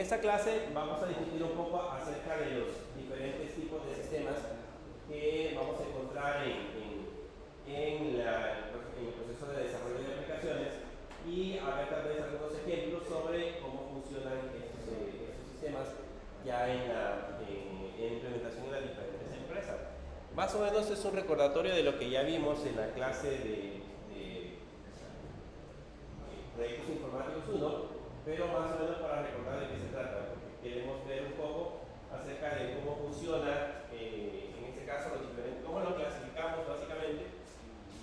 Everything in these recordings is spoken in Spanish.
esta clase vamos a discutir un poco acerca de los diferentes tipos de sistemas que vamos a encontrar en el proceso de desarrollo de aplicaciones y a ver tal vez algunos ejemplos sobre cómo funcionan estos sistemas ya en implementación en las diferentes empresas. Más o menos es un recordatorio de lo que ya vimos en la clase de proyectos informáticos 1, pero más o menos para recordar de qué se trata, porque queremos ver un poco acerca de cómo funciona, en este caso, cómo lo clasificamos básicamente,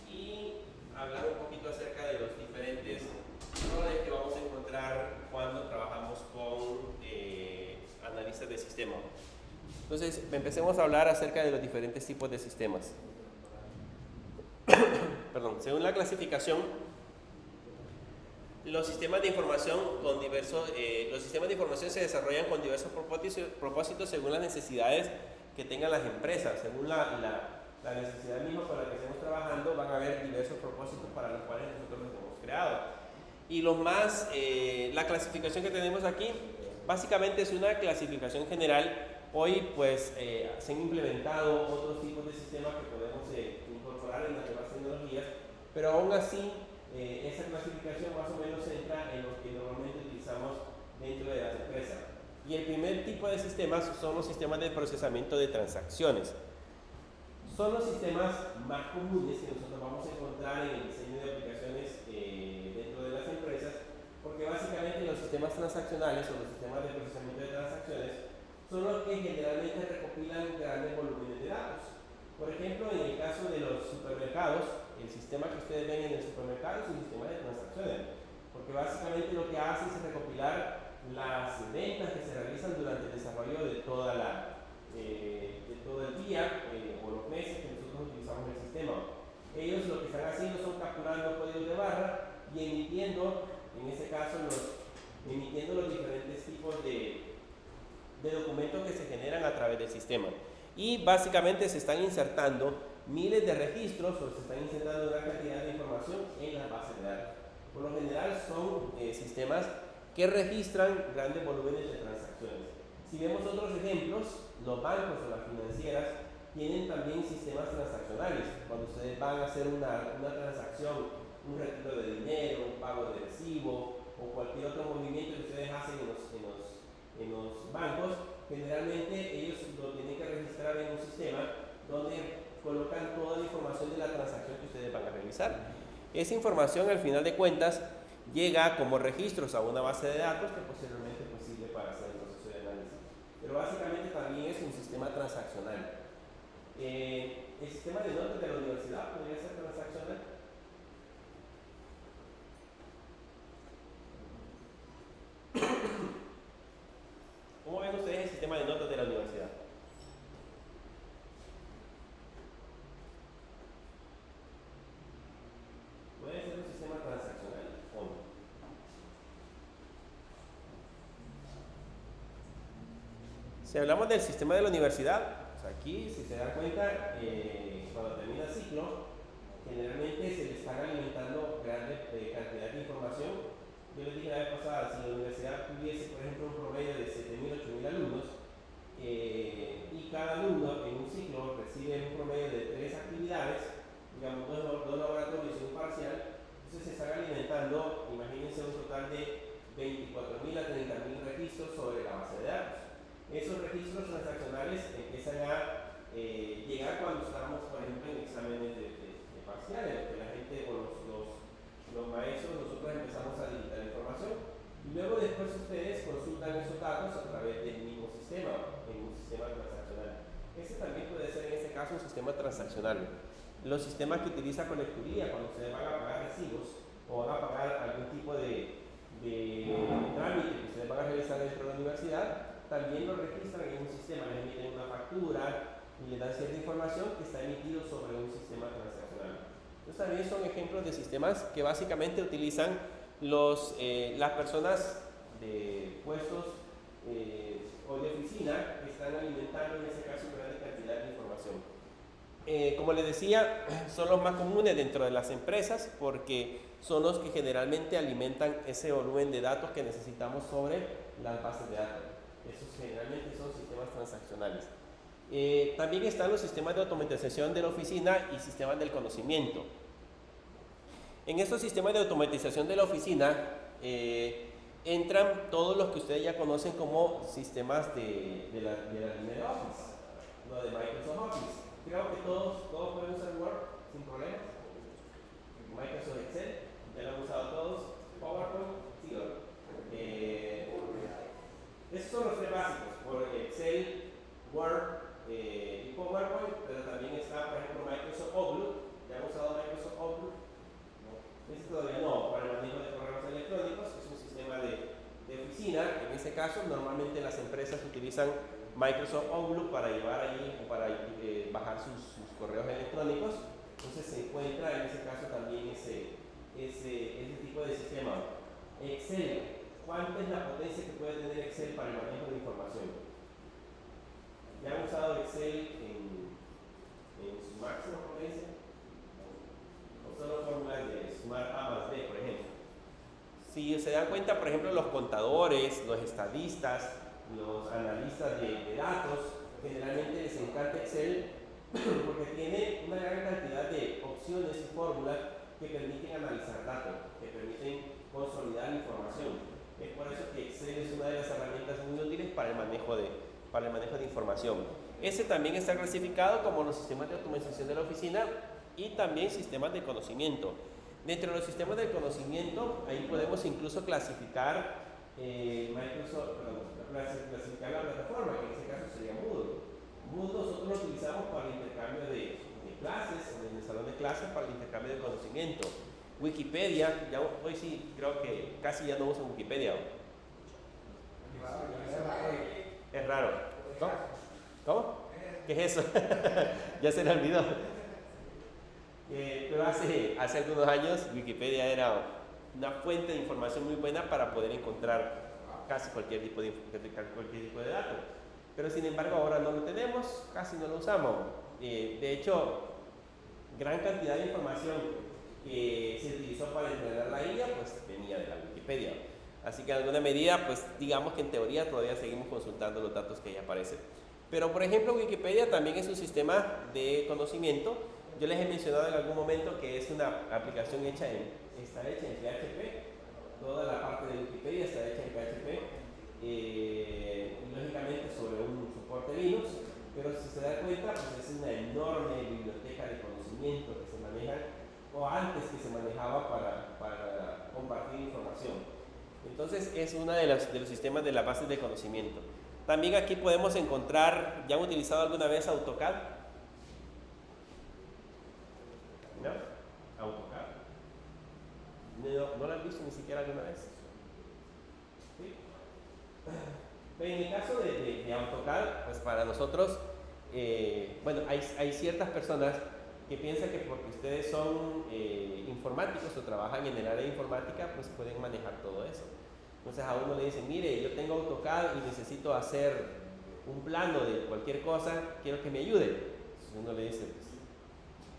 y hablar un poquito acerca de los diferentes roles que vamos a encontrar cuando trabajamos con analistas de sistema. Entonces, empecemos a hablar acerca de los diferentes tipos de sistemas. Perdón, según la clasificación, los sistemas de información se desarrollan con diversos propósitos según las necesidades que tengan las empresas. Según la necesidad misma con la que estemos trabajando, van a haber diversos propósitos para los cuales nosotros los hemos creado. Y la clasificación que tenemos aquí, básicamente es una clasificación general. Hoy pues se han implementado otros tipos de sistemas que podemos incorporar en las nuevas tecnologías, pero aún así esa clasificación más o menos entra en lo que normalmente utilizamos dentro de las empresas. Y el primer tipo de sistemas son los sistemas de procesamiento de transacciones. Son los sistemas más comunes que nosotros vamos a encontrar en el diseño de aplicaciones dentro de las empresas, porque básicamente los sistemas transaccionales o los sistemas de procesamiento de transacciones son los que generalmente recopilan grandes volúmenes de datos. Por ejemplo, en el caso de los supermercados, el sistema que ustedes ven en el supermercado es un sistema de transacciones, porque básicamente lo que hace es recopilar las ventas que se realizan durante el desarrollo de todo el día o los meses que nosotros utilizamos el sistema. Ellos lo que están haciendo son capturando códigos de barra y emitiendo, en este caso, emitiendo los diferentes tipos de documentos que se generan a través del sistema. Y básicamente se están insertando miles de registros o se están insertando una cantidad de información en las bases de datos. Por lo general son sistemas que registran grandes volúmenes de transacciones. Si vemos otros ejemplos, los bancos o las financieras tienen también sistemas transaccionales. Cuando ustedes van a hacer una transacción, un retiro de dinero, un pago de recibo o cualquier otro movimiento que ustedes hacen en los bancos, generalmente ellos lo tienen que registrar en un sistema donde colocan toda la información de la transacción que ustedes van a realizar. Esa información, al final de cuentas, llega como registros a una base de datos que posteriormente pues, sirve para hacer el proceso de análisis. Pero básicamente también es un sistema transaccional. El sistema de notas de la universidad podría ser transaccional. ¿Cómo ven ustedes el sistema de notas de la universidad? ¿Puede ser un sistema transaccional o no? Si hablamos del sistema de la universidad, pues aquí, si se dan cuenta, cuando termina el ciclo, generalmente se le están alimentando grandes cantidades de información. Yo les dije la vez pasada, si la universidad tuviese, por ejemplo, un promedio de 7.000, 8.000 alumnos, y cada alumno en un ciclo recibe un promedio de 3 actividades, digamos 2 laboratorios y un parcial, entonces se están alimentando, imagínense, un total de 24.000 a 30.000 registros sobre la base de datos. Esos registros transaccionales empiezan a llegar cuando estamos, por ejemplo, en exámenes de parciales, que la gente o los maestros, nosotros empezamos a digitar información y luego después ustedes consultan esos datos a través del mismo sistema, en un sistema transaccional. Este también puede ser en este caso un sistema transaccional. Los sistemas que utiliza colecturía, cuando ustedes van a pagar recibos o van a pagar algún tipo de trámite que ustedes van a realizar dentro de la universidad, también lo registran en un sistema, les emiten una factura y les dan cierta información que está emitido sobre un sistema transaccional. Entonces también son ejemplos de sistemas que básicamente utilizan las personas de puestos o de oficina que están alimentando en ese caso una gran cantidad de información. Como les decía, son los más comunes dentro de las empresas porque son los que generalmente alimentan ese volumen de datos que necesitamos sobre las bases de datos. Esos generalmente son sistemas transaccionales. También están los sistemas de automatización de la oficina y sistemas del conocimiento. En estos sistemas de automatización de la oficina entran todos los que ustedes ya conocen como sistemas de la línea de Office, lo de Microsoft Office. Creo que todos pueden usar Word sin problemas. Microsoft Excel, ya lo han usado todos. PowerPoint, sí. Estos son los tres básicos, por Excel, Word y PowerPoint, pero también está, por ejemplo, Microsoft Outlook. ¿Ya han usado Microsoft Outlook? No. Este todavía no, para el manejo de correos electrónicos, es un sistema de oficina. En este caso, normalmente las empresas utilizan Microsoft Outlook para llevar allí o para bajar sus correos electrónicos. Entonces se encuentra en ese caso también ese tipo de sistema. Excel, ¿cuánta es la potencia que puede tener Excel para el manejo de información? ¿Ya han usado Excel en su máxima potencia? ¿O solo fórmulas de sumar A más B, por ejemplo? Si se dan cuenta, por ejemplo, los contadores, los estadistas, los analistas de datos, generalmente les encanta Excel porque tiene una gran cantidad de opciones y fórmulas que permiten analizar datos, que permiten consolidar información. Es por eso que Excel es una de las herramientas muy útiles para el manejo de información. Ese también está clasificado como los sistemas de automatización de la oficina y también sistemas de conocimiento. Dentro de los sistemas de conocimiento, ahí podemos incluso clasificar clasificar la plataforma, que en este caso sería Moodle. Moodle nosotros lo utilizamos para el intercambio de clases, en el salón de clases, para el intercambio de conocimiento. Wikipedia, ya hoy sí creo que casi ya no uso Wikipedia. Es raro. ¿Cómo? ¿Qué es eso? Ya se le olvidó. Pero hace algunos años Wikipedia era una fuente de información muy buena para poder encontrar casi cualquier tipo de dato. Pero sin embargo ahora no lo tenemos, casi no lo usamos. De hecho, gran cantidad de información que se utilizó para entrenar la IA, pues venía de la Wikipedia. Así que en alguna medida, pues digamos que en teoría todavía seguimos consultando los datos que ahí aparecen. Pero por ejemplo, Wikipedia también es un sistema de conocimiento. Yo les he mencionado en algún momento que es una aplicación está hecha en PHP. Toda la parte de Wikipedia está hecha en PHP. Lógicamente sobre un soporte Linux, pero si se da cuenta, pues es una enorme biblioteca de conocimiento que se maneja, o antes que se manejaba para compartir información. Entonces es uno de los sistemas de la base de conocimiento. También aquí podemos encontrar, ¿ya han utilizado alguna vez AutoCAD? ¿No? AutoCAD. ¿No lo han visto ni siquiera alguna vez? ¿Sí? En el caso de AutoCAD, pues para nosotros, bueno, hay ciertas personas que piensan que porque ustedes son informáticos o trabajan en el área de informática, pues pueden manejar todo eso. Entonces a uno le dicen, mire, yo tengo AutoCAD y necesito hacer un plano de cualquier cosa, quiero que me ayude. Entonces uno le dice, pues,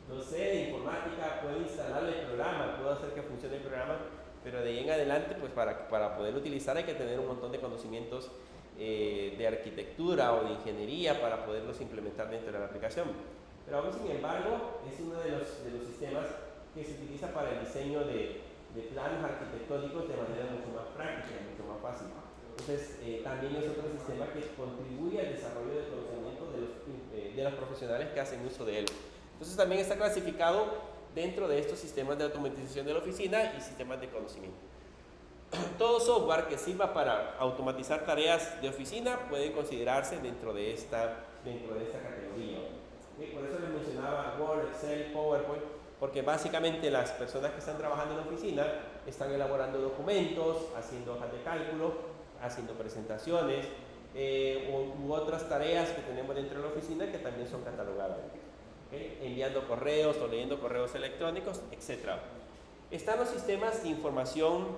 no sé, de informática, puedo instalarle el programa, puedo hacer que funcione el programa, pero de ahí en adelante, pues para poder utilizar hay que tener un montón de conocimientos de arquitectura o de ingeniería para poderlos implementar dentro de la aplicación. Pero aún sin embargo, es uno de los sistemas que se utiliza para el diseño de planos arquitectónicos de manera mucho más práctica, mucho más fácil. Entonces, también es otro sistema que contribuye al desarrollo del conocimiento de los profesionales que hacen uso de él. Entonces, también está clasificado dentro de estos sistemas de automatización de la oficina y sistemas de conocimiento. Todo software que sirva para automatizar tareas de oficina puede considerarse dentro de esta categoría. Por eso les mencionaba Word, Excel, PowerPoint, porque básicamente las personas que están trabajando en la oficina están elaborando documentos, haciendo hojas de cálculo, haciendo presentaciones u otras tareas que tenemos dentro de la oficina que también son catalogadas. Enviando correos o leyendo correos electrónicos, etc. Están los sistemas de información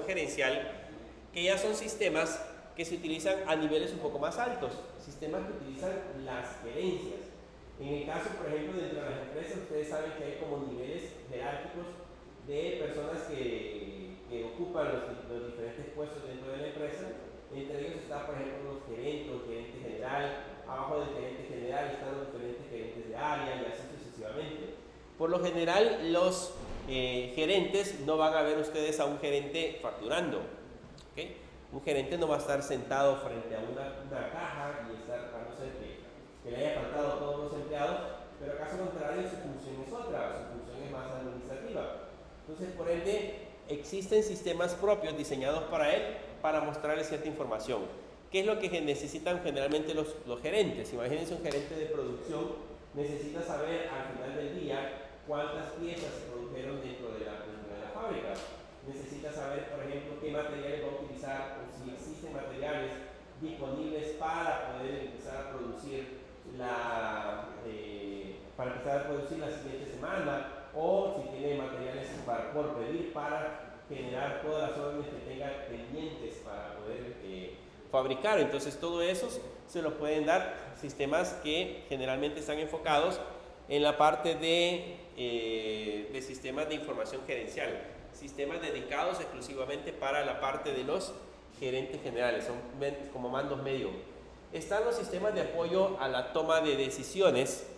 gerencial, que ya son sistemas que se utilizan a niveles un poco más altos, sistemas que utilizan las gerencias. En el caso, por ejemplo, dentro de las empresas, ustedes saben que hay como niveles jerárquicos de personas que que ocupan los diferentes puestos dentro de la empresa. Entre ellos está, por ejemplo, los gerentes, el gerente general. Abajo del gerente general están los diferentes gerentes de área y así sucesivamente. Por lo general, los gerentes no van a ver ustedes a un gerente facturando. ¿Okay? Un gerente no va a estar sentado frente a una caja y estar, a no ser que le haya faltado a todos los empleados, pero caso contrario su función es otra, su función es más administrativa. Entonces, por ende, existen sistemas propios diseñados para él para mostrarle cierta información. ¿Qué es lo que necesitan generalmente los gerentes? Imagínense un gerente de producción, necesita saber al final del día cuántas piezas se produjeron dentro de la fábrica. Necesita saber, por ejemplo, qué materiales va a utilizar o si existen materiales disponibles para poder empezar a producir la siguiente semana, o si tiene materiales por pedir para generar todas las órdenes que tenga pendientes para poder fabricar. Entonces, todo eso se lo pueden dar sistemas que generalmente están enfocados en la parte de sistemas de información gerencial, sistemas dedicados exclusivamente para la parte de los gerentes generales, son como mandos medio. Están los sistemas de apoyo a la toma de decisiones,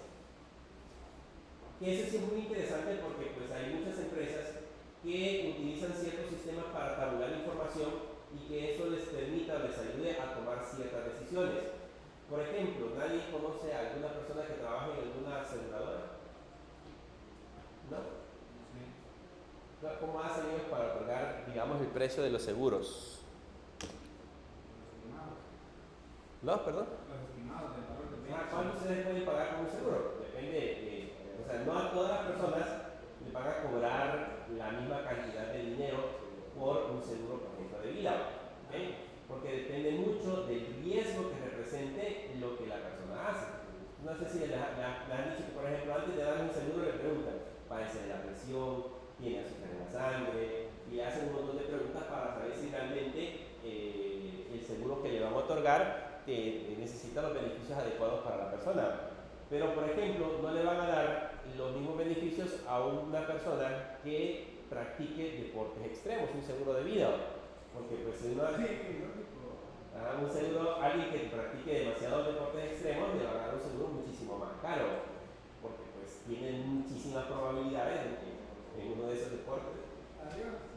que eso sí es muy interesante porque pues hay muchas empresas que utilizan ciertos sistemas para tabular información y que eso les permita, les ayude a tomar ciertas decisiones. Por ejemplo, ¿nadie conoce a alguna persona que trabaje en alguna aseguradora? ¿No? ¿Cómo hacen ellos para otorgar, digamos, el precio de los seguros? ¿No? ¿Perdón? ¿Cuánto ustedes pueden pagar por un seguro? Depende, o sea, no a todas las personas les van a cobrar la misma cantidad de dinero por un seguro, por ejemplo, de vida, ¿okay? Porque depende mucho del riesgo que represente lo que la persona hace. No sé si le han dicho que, por ejemplo, antes de darle un seguro le preguntan, padece de la presión, tiene azúcar en la sangre, y le hacen un montón de preguntas para saber si realmente el seguro que le van a otorgar necesita los beneficios adecuados para la persona. Pero, por ejemplo, no le van a dar los mismos beneficios a una persona que practique deportes extremos, un seguro de vida, porque pues un seguro, alguien que practique demasiados deportes extremos le va a dar un seguro muchísimo más caro, porque pues tiene muchísimas probabilidades de que en uno de esos deportes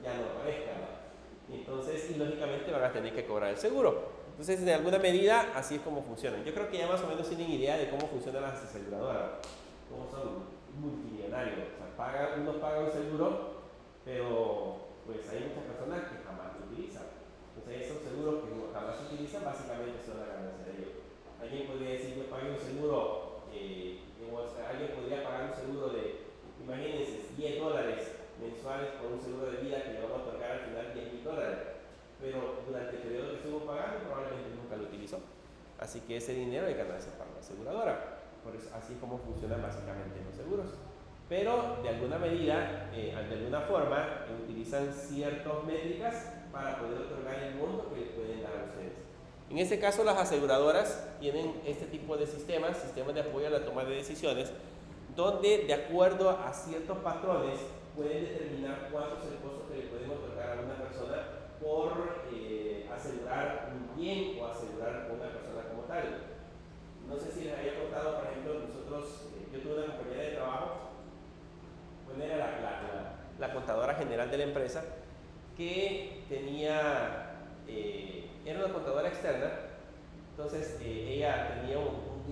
ya no aparezca, ¿no? Entonces, y lógicamente van a tener que cobrar el seguro. Entonces, en alguna medida, así es como funcionan. Yo creo que ya más o menos tienen idea de cómo funcionan las aseguradoras, cómo son multimillonarios. O sea, unos pagan un seguro, pero pues hay muchas personas que jamás lo utilizan. Entonces, esos seguros que jamás se utilizan, básicamente son la ganancia de ellos. Alguien podría decir, yo pagué un seguro, alguien podría pagar un seguro de, imagínense, $10 mensuales por un seguro de vida que le vamos a otorgar al final $10,000, pero durante el periodo que estuvo pagando probablemente nunca lo utilizó, así que ese dinero hay que ganarse para la aseguradora. Por eso, así es como funcionan básicamente los seguros, pero de alguna medida, de alguna forma utilizan ciertas métricas para poder otorgar el monto que les pueden dar a ustedes. En este caso, las aseguradoras tienen este tipo de sistemas de apoyo a la toma de decisiones, donde de acuerdo a ciertos patrones pueden determinar cuánto es el costo que le pueden otorgar a una persona por asegurar un bien o asegurar una persona como tal. No sé si les había contado, por ejemplo, yo tuve una compañera de trabajo, pues era la contadora general de la empresa, que era una contadora externa. Entonces ella tenía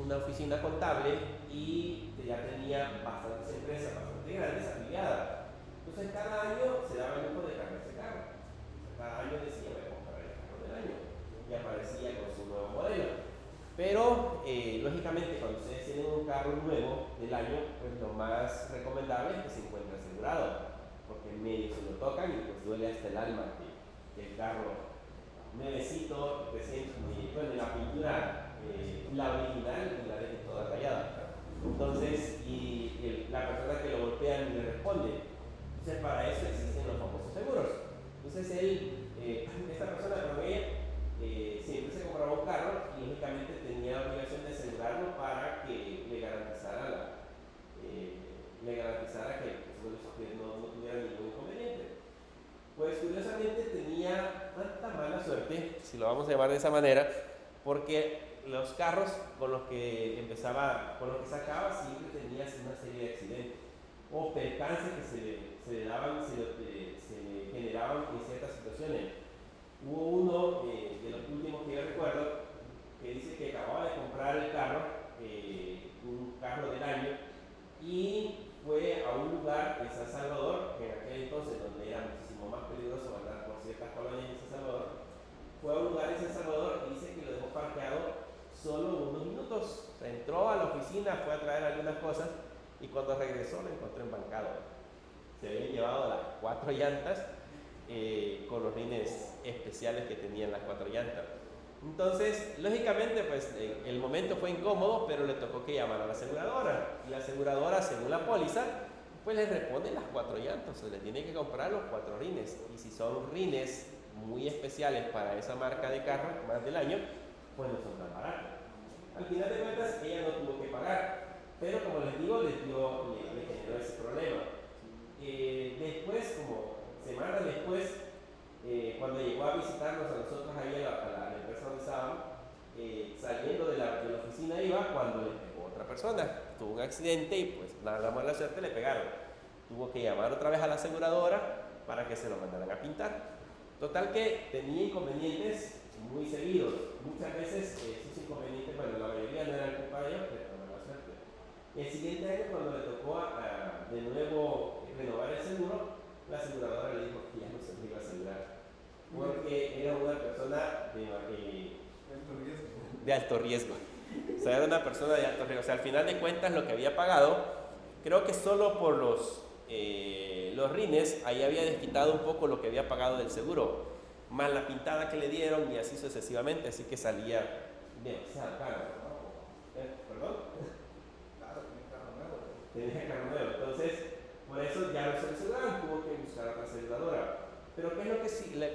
una oficina contable y ya tenía bastantes empresas, bastante grandes, afiliadas. Entonces cada año se daba el lujo de cambiarse de carro. Cada año decía, voy a comprar el carro del año, y aparecía con su nuevo modelo. Pero lógicamente cuando ustedes tienen un carro nuevo del año, pues lo más recomendable es que se encuentre asegurado, porque en medio se lo tocan y pues duele hasta el alma que el carro nuevecito, recién, bueno, la pintura, la original, y la deje toda rayada. Entonces, la persona que lo golpea ni le responde. Entonces, para eso existen los famosos seguros. Entonces, esta persona con ella, siempre se compraba un carro y lógicamente tenía la obligación de asegurarlo para que le garantizara que no tuviera ningún inconveniente. Pues curiosamente vamos a llamar de esa manera, porque los carros con los que sacaba siempre tenías una serie de accidentes o percances que se generaban en ciertas situaciones. Hubo uno de los últimos que yo recuerdo que dice que acababa de comprar el carro, un carro del año, y fue a un lugar en San Salvador, en aquel entonces donde era muchísimo más peligroso andar por ciertas colonias en San Salvador. Fue a un lugar en San Salvador y dice que lo dejó parqueado solo unos minutos. O sea, entró a la oficina, fue a traer algunas cosas y cuando regresó lo encontró embancado. Se habían llevado las 4 llantas con los rines especiales que tenían las 4 llantas. Entonces, lógicamente, pues el momento fue incómodo, pero le tocó que llamar a la aseguradora. Y la aseguradora, según la póliza, pues le repone las 4 llantas, o sea, le tiene que comprar los 4 rines. Y si son rines muy especiales para esa marca de carro, más del año, pues no son tan baratos. Al final de cuentas, ella no tuvo que pagar, pero como les digo, le generó ese problema. Después, como semanas después, cuando llegó a visitarnos a nosotros ahí a la empresa donde estábamos, saliendo de la oficina iba cuando le pegó otra persona. Tuvo un accidente y pues nada mala suerte le pegaron. Tuvo que llamar otra vez a la aseguradora para que se lo mandaran a pintar. Total que tenía inconvenientes muy seguidos. Muchas veces esos inconvenientes, bueno, la mayoría no eran culpa de ellos, pero mala suerte. El siguiente año, cuando le tocó de nuevo renovar el seguro, la aseguradora le dijo que ya no se le iba a asegurar porque era una persona de alto riesgo. O sea, era una persona de alto riesgo. O sea, al final de cuentas, lo que había pagado, creo que solo por los rines, ahí había desquitado un poco lo que había pagado del seguro, más la pintada que le dieron y así sucesivamente, así que salía demasiado caro. ¿Perdón? Claro, tenía carro nuevo. Tenía carro nuevo, entonces por eso ya no se aseguraron, tuvo que buscar a otra aseguradora. Pero ¿qué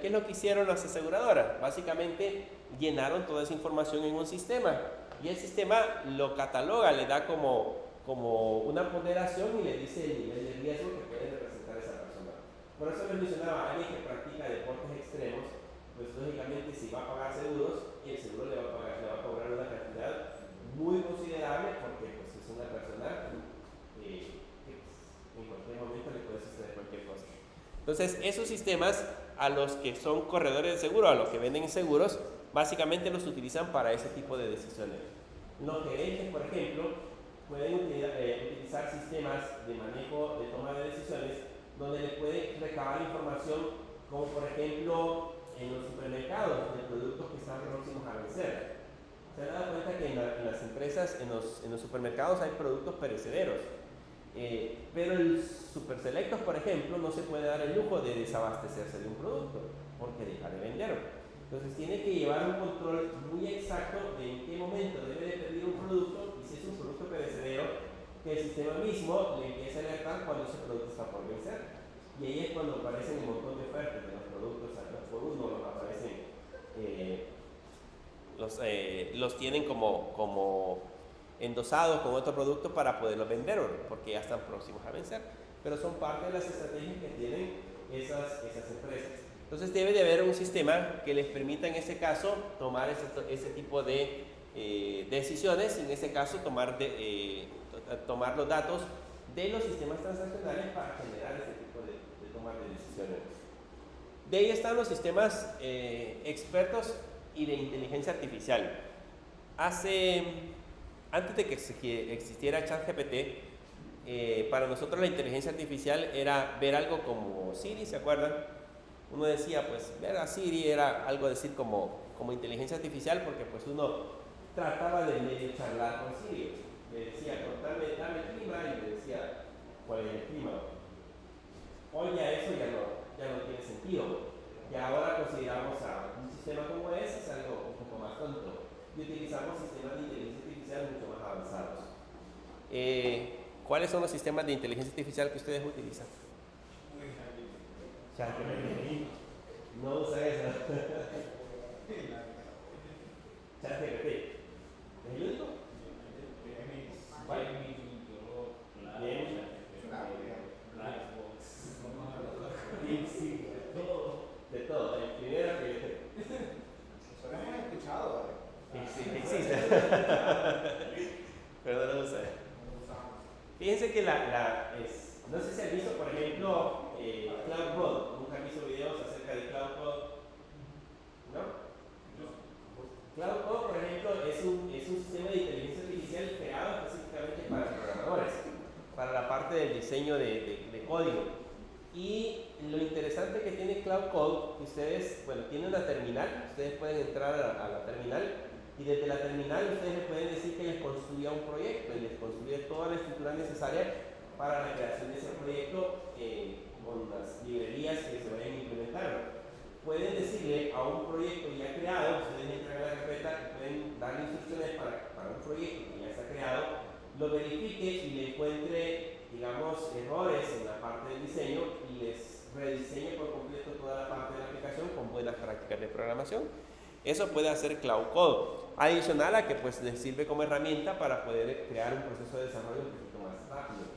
es lo que hicieron las aseguradoras? Básicamente llenaron toda esa información en un sistema y el sistema lo cataloga, le da como una ponderación y le dice el nivel de riesgo que puede representar esa persona. Por eso les mencionaba, alguien que practica deportes extremos, pues lógicamente si va a pagar seguros, el seguro le va a cobrar una cantidad muy considerable porque pues, es una persona que en cualquier momento le puede suceder cualquier cosa. Entonces, esos sistemas a los que son corredores de seguro, a los que venden seguros, básicamente los utilizan para ese tipo de decisiones. Los gerentes, por ejemplo, pueden utilizar sistemas de manejo de toma de decisiones donde le puede recabar información, como por ejemplo en los supermercados de productos que están próximos a vencer. Se han dado cuenta que en las empresas, en los supermercados hay productos perecederos. Pero el Super Selectos, por ejemplo, no se puede dar el lujo de desabastecerse de un producto porque deja de venderlo. Entonces tiene que llevar un control muy exacto de en qué momento debe de pedir un producto y si es un producto perecedero, que el sistema mismo le empiece a alertar cuando ese producto está por vencer. Y ahí es cuando aparecen un montón de ofertas de los productos a 2 por 1, aparecen, los tienen como endosados con otro producto para poderlos vender porque ya están próximos a vencer, pero son parte de las estrategias que tienen esas empresas. Entonces debe de haber un sistema que les permita en ese caso tomar ese tipo de decisiones, en ese caso tomar los datos de los sistemas transaccionales para generar ese tipo de toma de decisiones. De ahí están los sistemas expertos y de inteligencia artificial. Antes de que existiera ChatGPT, para nosotros la inteligencia artificial era ver algo como Siri, ¿se acuerdan? Uno decía, pues, ver a Siri era algo decir como inteligencia artificial porque pues uno trataba de medio charlar con Siri. Le decía, dame el clima y le decía cuál es el clima. Hoy ya eso ya no tiene sentido. Y ahora consideramos a un sistema como ese es algo un poco más tonto. Y utilizamos sistemas de inteligencia artificial mucho más avanzados. ¿Cuáles son los sistemas de inteligencia artificial que ustedes utilizan? ChatGPT. No usa eso. ChatGPT. ¿Es el único? De todo. El primero que Fíjense que no sé si han visto, por ejemplo, Cloud Code. Nunca han visto videos acerca de Cloud Code, ¿no? Cloud Code, por ejemplo, es un sistema de inteligencia artificial creado específicamente para programadores, para la parte del diseño de código. Y lo interesante que tiene Cloud Code, que ustedes, bueno, tiene una terminal, ustedes pueden entrar a la terminal y desde la terminal ustedes le pueden decir que les construya un proyecto y les construye toda la estructura necesaria para la creación de ese proyecto con las librerías que se vayan a implementar. Pueden decirle a un proyecto ya creado, ustedes entran a la carpeta y pueden darle instrucciones para un proyecto que ya está creado, lo verifique y le encuentre, digamos, errores en la parte del diseño y les rediseñe por completo toda la parte de la aplicación con buenas prácticas de programación. Eso puede hacer Cloud Code, adicional a que pues les sirve como herramienta para poder crear un proceso de desarrollo un poquito más rápido.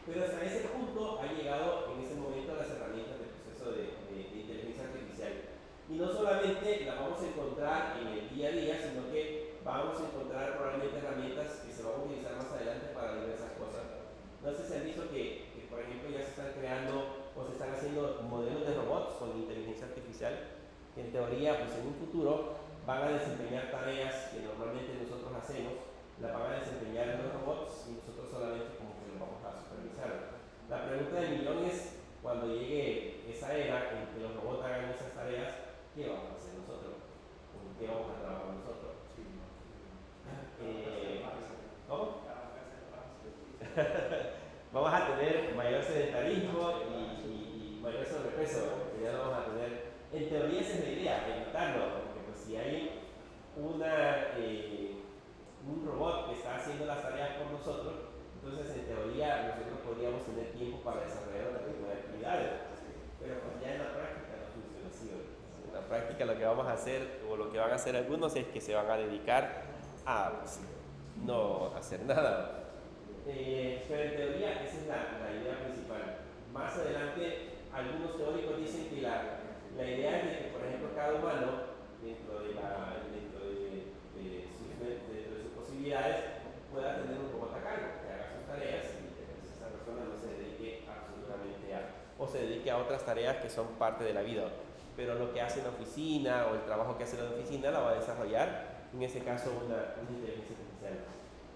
Pero hasta ese punto ha llegado en ese momento las herramientas del proceso de inteligencia artificial. Y no solamente las vamos a encontrar en el día a día, sino que vamos a encontrar probablemente herramientas que se van a utilizar más adelante para diversas cosas. No sé si han visto que por ejemplo, ya se están creando o se están haciendo modelos de robots con inteligencia artificial, que en teoría, pues en un futuro, van a desempeñar tareas que normalmente nosotros hacemos, las van a desempeñar los robots y nosotros solamente como que los vamos a supervisar. La pregunta del millón es, cuando llegue esa era en que los robots hagan esas tareas, ¿qué vamos a hacer nosotros? ¿Con qué vamos a trabajar nosotros? ¿Cómo? Vamos a tener mayor sedentarismo y mayor sobrepeso, que ya lo vamos a tener. En teoría esa es la idea, evitarlo, porque pues si hay un robot que está haciendo las tareas por nosotros, entonces en teoría nosotros podríamos tener tiempo para desarrollar otro tipo de actividades. Pero pues ya en la práctica no funciona así. En la práctica lo que vamos a hacer, o lo que van a hacer algunos, es que se van a dedicar a pues, no hacer nada. Pero en teoría esa es la idea principal. Más adelante, algunos teóricos dicen que la idea es de que, por ejemplo, cada humano, dentro de sus posibilidades, pueda tener un robot a cargo, que haga sus tareas y que esa persona no se dedique absolutamente o se dedique a otras tareas que son parte de la vida. Pero lo que hace en la oficina o el trabajo que hace en la oficina la va a desarrollar, en ese caso, una inteligencia artificial.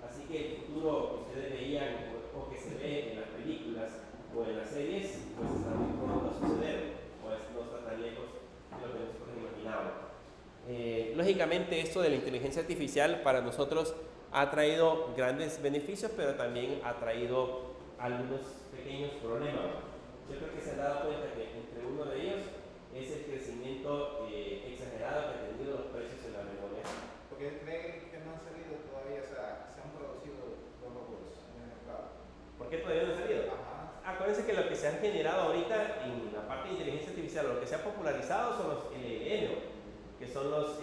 Así que el futuro que ustedes veían o que se ve en las películas o en las series, pues está muy pronto a suceder, o no está tan lejos de lo que nosotros imaginábamos. Lógicamente esto de la inteligencia artificial para nosotros ha traído grandes beneficios, pero también ha traído algunos pequeños problemas. Yo creo que se han dado cuenta que entre uno de ellos es el crecimiento exagerado que han tenido los precios en la memoria. Porque creen que no han salido todavía, o sea, se han producido los robots en el mercado. ¿Por qué todavía no han salido? Acuérdense que lo que se han generado ahorita en la parte de inteligencia artificial, lo que se ha popularizado son los LLM, que son las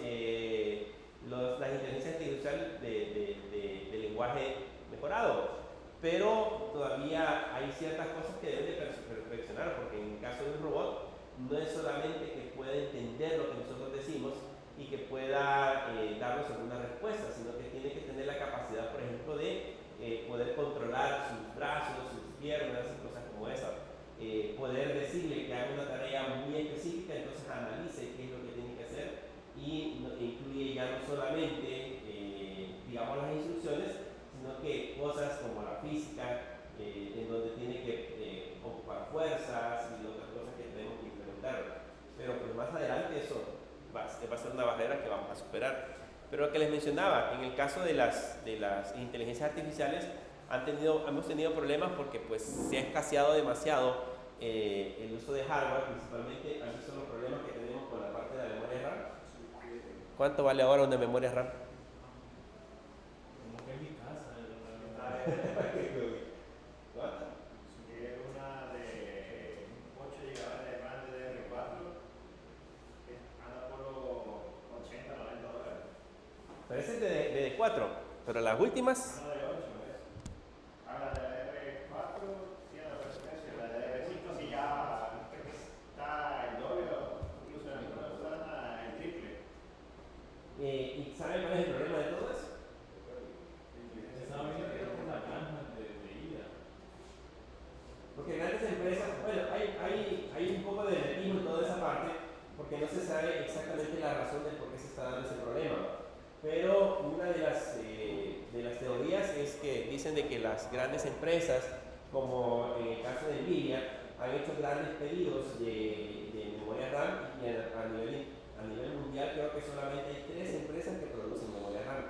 inteligencias artificiales de lenguaje mejorado. Pero todavía hay ciertas cosas que deben de perfeccionar, porque en el caso de un robot no es solamente que pueda entender lo que nosotros decimos y que pueda darnos alguna respuesta, sino que tiene que tener la capacidad, por ejemplo, de poder controlar sus brazos, sus piernas y cosas como esa. Poder decirle que haga una tarea muy específica, entonces analice qué es lo que tiene que hacer y incluye ya no solamente, digamos, las instrucciones, sino que cosas como la física, en donde tiene que ocupar fuerzas y otras cosas que tenemos que implementar. Pero pues más adelante eso va a ser una barrera que vamos a superar. Pero lo que les mencionaba, en el caso de las inteligencias artificiales, hemos tenido problemas porque pues se ha escaseado demasiado el uso de hardware, principalmente. ¿Han visto los problemas que tenemos con la parte de la memoria RAM? ¿Cuánto vale ahora una memoria RAM? Como que en mi casa, ¿Cuánto? es una de 8 GB de RAM de DDR4, que anda por los $80-90. Parece de 4, pero las últimas. Una de 8, ¿ves? La de DDR4 tiene el precio, la de DDR5 sí ya está el doble, incluso en algunas personas el triple. ¿Y saben cuál es el problema de todo eso? Estaba viendo que era por la gama de dicen de que las grandes empresas, como en el caso de Nvidia, han hecho grandes pedidos de memoria RAM y a nivel mundial creo que solamente hay 3 empresas que producen memoria RAM.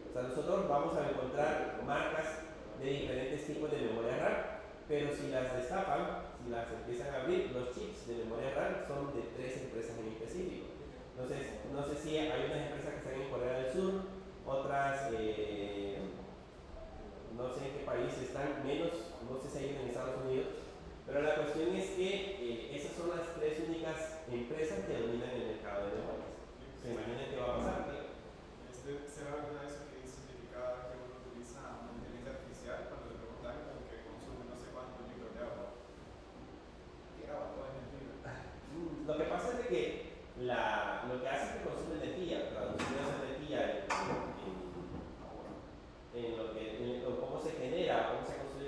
O sea, nosotros vamos a encontrar marcas de diferentes tipos de memoria RAM, pero si las destapan, si las empiezan a abrir, los chips de memoria RAM son de 3 empresas en específico. Entonces, no sé si hay unas empresas que están en Corea del Sur, otras, no sé en qué país están, menos, no sé si hay en Estados Unidos, pero la cuestión es que esas son las 3 únicas empresas que dominan el mercado de memorias. ¿Se imaginan qué va a pasar? ¿Será verdad eso que significaba que uno utiliza una inteligencia artificial cuando le preguntan que consume no sé cuántos litros de agua? Que era todo es mentira. Lo que pasa es de que lo que hace es que consume energía, traducir esa energía en cómo se genera, cómo se construye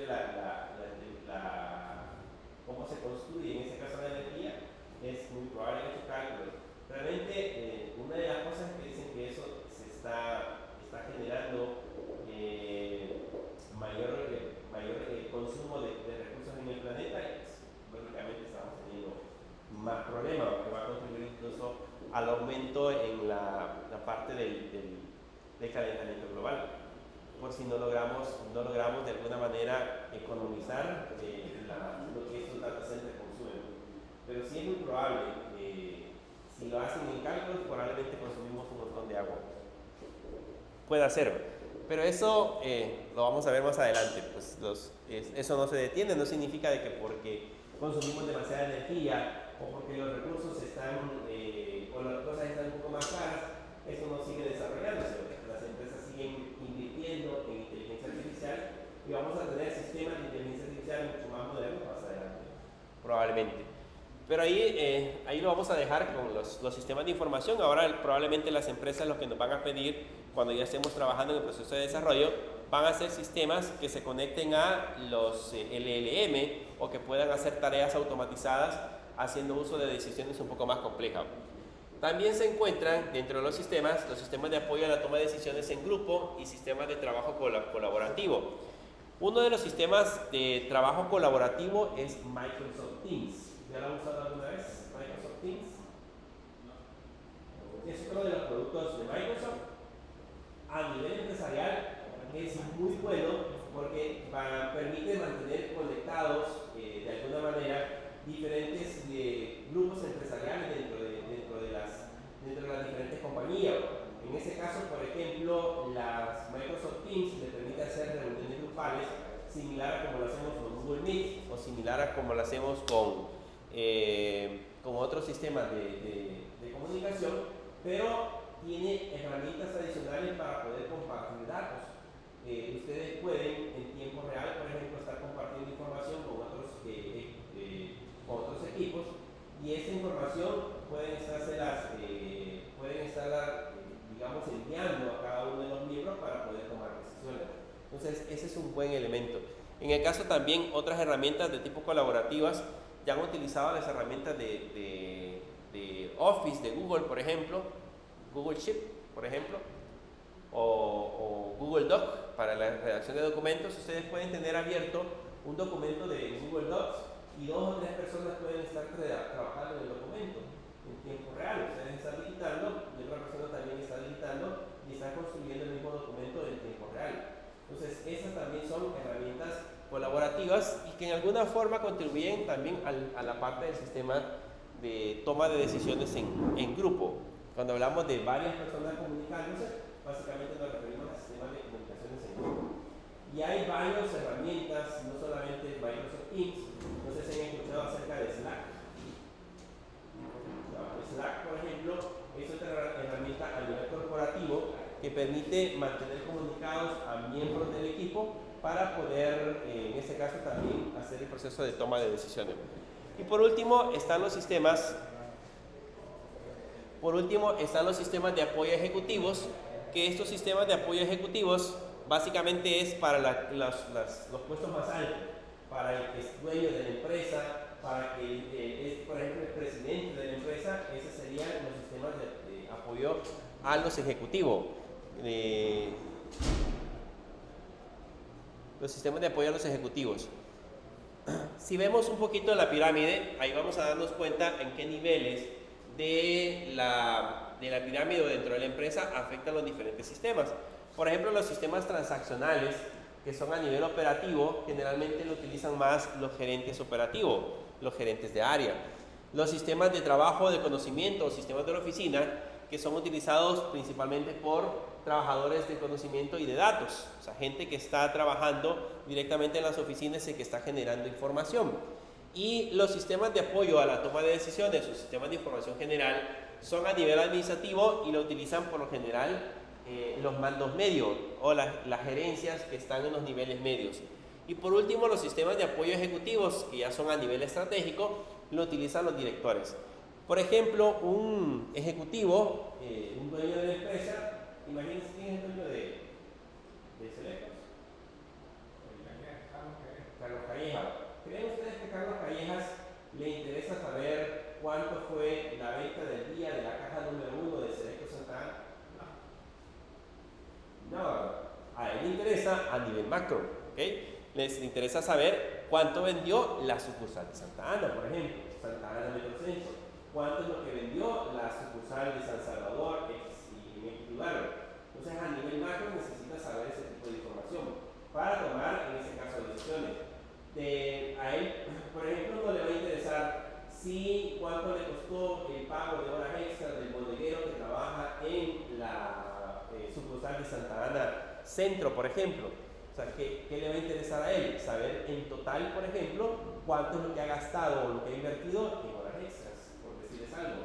cómo se construye en ese caso la energía, es muy probable en estos cálculos. Realmente, una de las cosas que dicen que eso se está generando mayor consumo de recursos en el planeta y pues, lógicamente estamos teniendo más problemas, que va a contribuir incluso al aumento en la parte del calentamiento global, por si no logramos de alguna manera economizar lo que estos data centers consumen. Pero sí es muy probable, si lo hacen en cálculos, probablemente consumimos un montón de agua. Puede hacerlo. Pero eso lo vamos a ver más adelante. Pues eso no se detiene, no significa de que porque consumimos demasiada energía o porque los recursos están o las cosas están un poco más caras, eso no sigue desarrollándose. Las empresas siguen invirtiendo en inteligencia artificial y vamos a tener sistemas de inteligencia artificial mucho más modernos más adelante, probablemente. Pero ahí lo vamos a dejar con los sistemas de información. Ahora probablemente las empresas lo que nos van a pedir cuando ya estemos trabajando en el proceso de desarrollo van a ser sistemas que se conecten a los LLM o que puedan hacer tareas automatizadas haciendo uso de decisiones un poco más complejas. También se encuentran dentro de los sistemas de apoyo a la toma de decisiones en grupo y sistemas de trabajo colaborativo. Uno de los sistemas de trabajo colaborativo es Microsoft Teams. ¿Ya lo han usado alguna vez? Microsoft Teams. Es uno de los productos de Microsoft. A nivel empresarial es muy bueno porque permite mantener conectados de alguna manera diferentes grupos empresariales dentro de las diferentes compañías. En ese caso, por ejemplo, las Microsoft Teams le permite hacer reuniones grupales similar a como lo hacemos con Google Meet o similar a como lo hacemos con otros sistemas de comunicación, pero tiene herramientas adicionales para poder compartir datos. Ustedes pueden en tiempo real, por ejemplo, estar compartiendo información con otros equipos y esa información pueden estarla digamos, enviando a cada uno de los miembros para poder tomar decisiones. Entonces, ese es un buen elemento. En el caso también, otras herramientas de tipo colaborativas ya han utilizado las herramientas de Office de Google, por ejemplo, Google Sheet, por ejemplo, o Google Doc para la redacción de documentos. Ustedes pueden tener abierto un documento de Google Docs y 2 o 3 personas pueden estar trabajando en el documento en tiempo real. Ustedes están digitando y otra persona también está digitando y están construyendo el mismo documento en tiempo real. Entonces, esas también son herramientas colaborativas y que en alguna forma contribuyen también a la parte del sistema de toma de decisiones en grupo. Cuando hablamos de varias personas comunicándose, básicamente nos referimos a sistemas de comunicaciones en grupo. Y hay varias herramientas, no solamente Microsoft Teams, no sé si han escuchado acerca de Slack. Slack, por ejemplo, es otra herramienta a nivel corporativo que permite mantener comunicados a miembros del equipo para poder, en este caso, también hacer el proceso de toma de decisiones. Y por último, están los sistemas de apoyo ejecutivos, que estos sistemas de apoyo ejecutivos básicamente es para los puestos más altos, para el que es dueño de la empresa, para que es, por ejemplo, el presidente de la empresa. Esos serían los sistemas de apoyo a los ejecutivos. los sistemas de apoyo a los ejecutivos. Si vemos un poquito la pirámide, ahí vamos a darnos cuenta en qué niveles de la pirámide o dentro de la empresa afectan los diferentes sistemas. Por ejemplo, los sistemas transaccionales, que son a nivel operativo, generalmente lo utilizan más los gerentes operativos, los gerentes de área. Los sistemas de trabajo, de conocimiento o sistemas de la oficina, que son utilizados principalmente por trabajadores de conocimiento y de datos, o sea, gente que está trabajando directamente en las oficinas y que está generando información. Y los sistemas de apoyo a la toma de decisiones, o sistemas de información general, son a nivel administrativo y lo utilizan por lo general los mandos medios o las gerencias que están en los niveles medios. Y por último, los sistemas de apoyo ejecutivos, que ya son a nivel estratégico, lo utilizan los directores. Por ejemplo, un ejecutivo, un dueño de la empresa, imagínense quién es el dueño de Selecos. Carlos Callejas. ¿Creen ustedes que a Carlos Callejas le interesa saber cuánto fue la venta del día de la caja número 1 de Selecos Santa Ana? No, a él le interesa a nivel macro, ¿ok? Les interesa saber cuánto vendió la sucursal de Santa Ana, por ejemplo, Santa Ana Metrocentro. ¿Cuánto es lo que vendió la sucursal de San Salvador y Equilibrio? Entonces, a nivel macro necesita saber ese tipo de información para tomar, en este caso, decisiones. A él, por ejemplo, no le va a interesar cuánto le costó el pago de horas extras del bodeguero que trabaja en la sucursal de Santa Ana Centro, por ejemplo. O sea, ¿qué le va a interesar a él? Saber en total, por ejemplo, cuánto es lo que ha gastado o lo que ha invertido en horas extras, por decirles algo.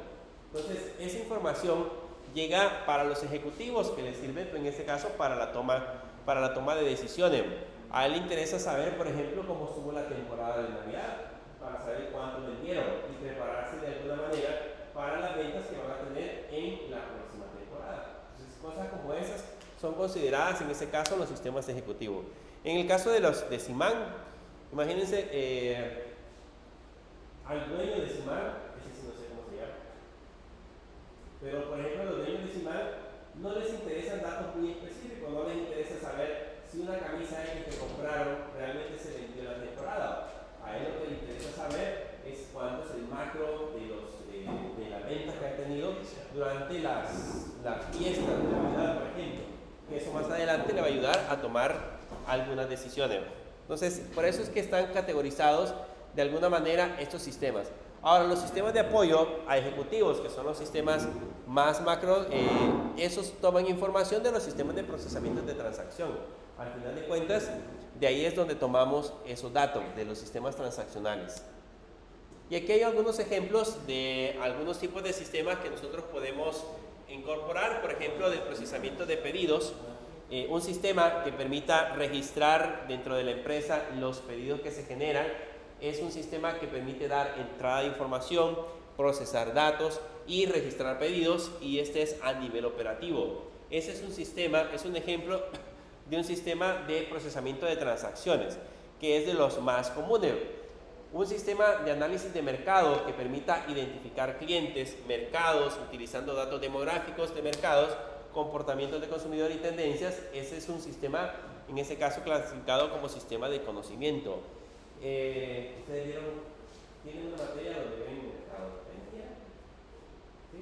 Entonces, esa información llega para los ejecutivos, que les sirve en este caso para la toma de decisiones. A él le interesa saber, por ejemplo, cómo estuvo la temporada de Navidad, para saber cuánto vendieron y prepararse de alguna manera para las ventas que van a tener en la próxima temporada. Entonces, cosas como esas son consideradas en este caso los sistemas ejecutivos. En el caso de Simán, imagínense al dueño de Simán, ese sí no sé cómo se llama, pero por ejemplo a los dueños de Simán no les interesan datos muy específicos, no les interesa saber si una camisa X que compraron realmente se vendió en la temporada. A él lo que le interesa saber es cuánto es el macro de las ventas que han tenido durante las fiestas de Navidad, por ejemplo. Que eso más adelante le va a ayudar a tomar algunas decisiones. Entonces, por eso es que están categorizados de alguna manera estos sistemas. Ahora, los sistemas de apoyo a ejecutivos, que son los sistemas más macro, esos toman información de los sistemas de procesamiento de transacción. Al final de cuentas, de ahí es donde tomamos esos datos de los sistemas transaccionales. Y aquí hay algunos ejemplos de algunos tipos de sistemas que nosotros podemos incorporar, por ejemplo, del procesamiento de pedidos, un sistema que permita registrar dentro de la empresa los pedidos que se generan. Es un sistema que permite dar entrada de información, procesar datos y registrar pedidos, y este es a nivel operativo. Ese es un sistema, es un ejemplo de un sistema de procesamiento de transacciones, que es de los más comunes. Un sistema de análisis de mercado que permita identificar clientes, mercados, utilizando datos demográficos de mercados, comportamientos de consumidor y tendencias. Ese es un sistema, en ese caso, clasificado como sistema de conocimiento. Ustedes tienen una materia donde ven mercadotecnia, ¿sí?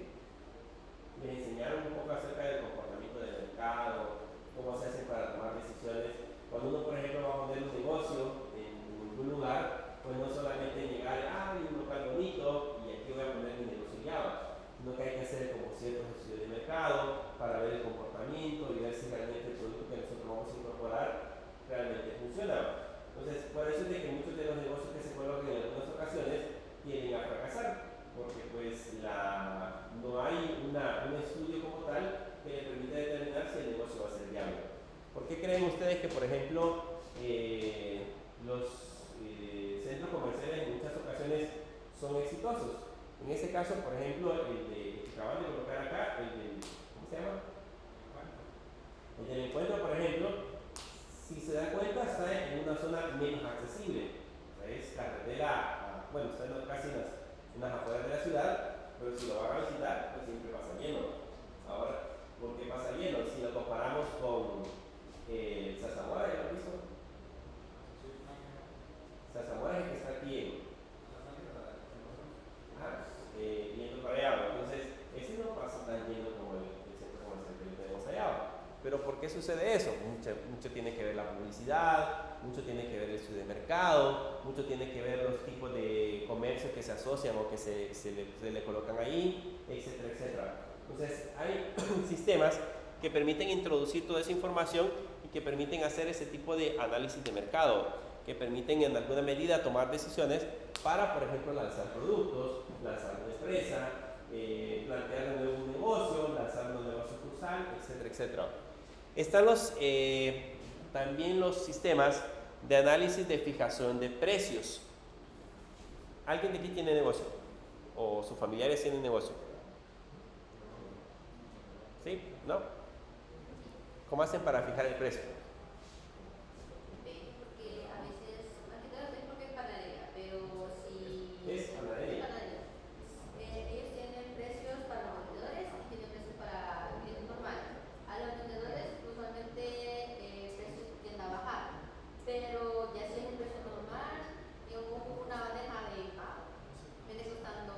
Les enseñaron un poco acerca del comportamiento del mercado, cómo se hace para tomar decisiones. Cuando uno, por ejemplo, va a poner un negocio en algún lugar, pues no solamente llegar, hay un local bonito y aquí voy a poner mi negocio ya, sino que hay que hacer como ciertos estudios de mercado para ver el comportamiento y ver si realmente el producto que nosotros vamos a incorporar realmente funciona. Entonces, por eso es de que muchos de los negocios que se colocan en algunas ocasiones tienden a fracasar, porque pues no hay un estudio como tal que le permita determinar si el negocio va a ser viable. ¿Por qué creen ustedes que, por ejemplo, los centros comerciales en muchas ocasiones son exitosos? En este caso, por ejemplo, el que acaban de colocar acá, ¿cómo se llama? El del Encuentro, por ejemplo, si se dan cuenta, está en una zona menos accesible. O sea, es carretera, bueno, está casi en las afueras de la ciudad, pero si lo van a visitar, pues siempre pasa lleno. Ahora, ¿por qué pasa lleno? Si lo comparamos con Zarzamora, ¿ya lo han visto? sucede eso? Mucho tiene que ver la publicidad, mucho tiene que ver el estudio de mercado, mucho tiene que ver los tipos de comercio que se asocian o que se le colocan ahí, etcétera, etcétera. Entonces, hay sistemas que permiten introducir toda esa información y que permiten hacer ese tipo de análisis de mercado, que permiten en alguna medida tomar decisiones para, por ejemplo, lanzar productos, lanzar una empresa, plantear un nuevo negocio, lanzar una nueva sucursal, etcétera, etcétera. Están también los sistemas de análisis de fijación de precios. ¿Alguien de aquí tiene negocio? ¿O sus familiares tienen negocio? ¿Sí? ¿No? ¿Cómo hacen para fijar el precio? Porque a veces, más que todo es porque es panadería, pero si... Es panadería. Ellos tienen precios para los vendedores y tienen precios para clientes normales. A los vendedores usualmente precios tienden a bajar, pero ya si es un precio normal, yo como una bandeja de pan, viene costando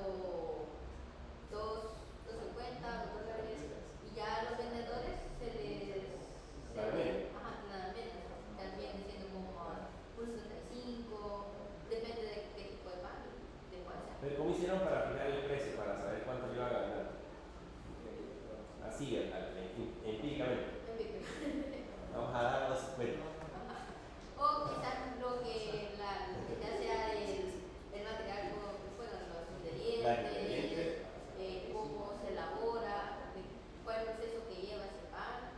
$2.50, $2, y ya a los vendedores se les... Ajá, nada menos. También diciendo como $1.75, depende de qué tipo de pan, de cuál sea. Pero ¿cómo hicieron para fijar el precio, para saber cuánto iba a ganar? Así, empíricamente. Vamos a dar los 50. O quizás lo que ya sea el material que fueron los ingredientes, cómo se elabora, cuál es el proceso que lleva ese pan.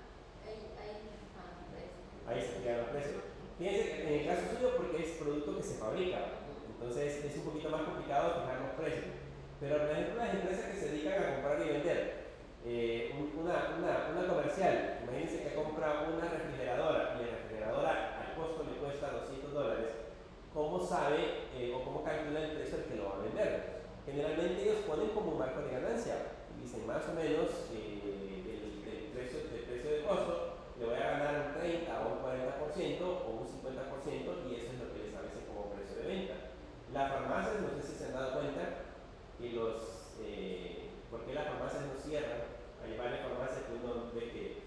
Ahí se fijan los precios. Fíjense que en el caso suyo, porque es producto que se fabrica, entonces es un poquito más complicado fijar los precios. Pero por ejemplo las empresas que se dedican a comprar y vender, una comercial, imagínense que compra una refrigeradora y la refrigeradora al costo le cuesta $200, ¿cómo sabe o cómo calcula el precio al que lo va a vender? Generalmente ellos ponen como un marco de ganancia y dicen más o menos el precio de costo le voy a ganar un 30 o un 40% o un 50% y eso es lo que les establece como precio de venta. Las farmacias, no sé si se han dado cuenta que ¿por qué las farmacias no cierran? Hay varias farmacias que uno ve que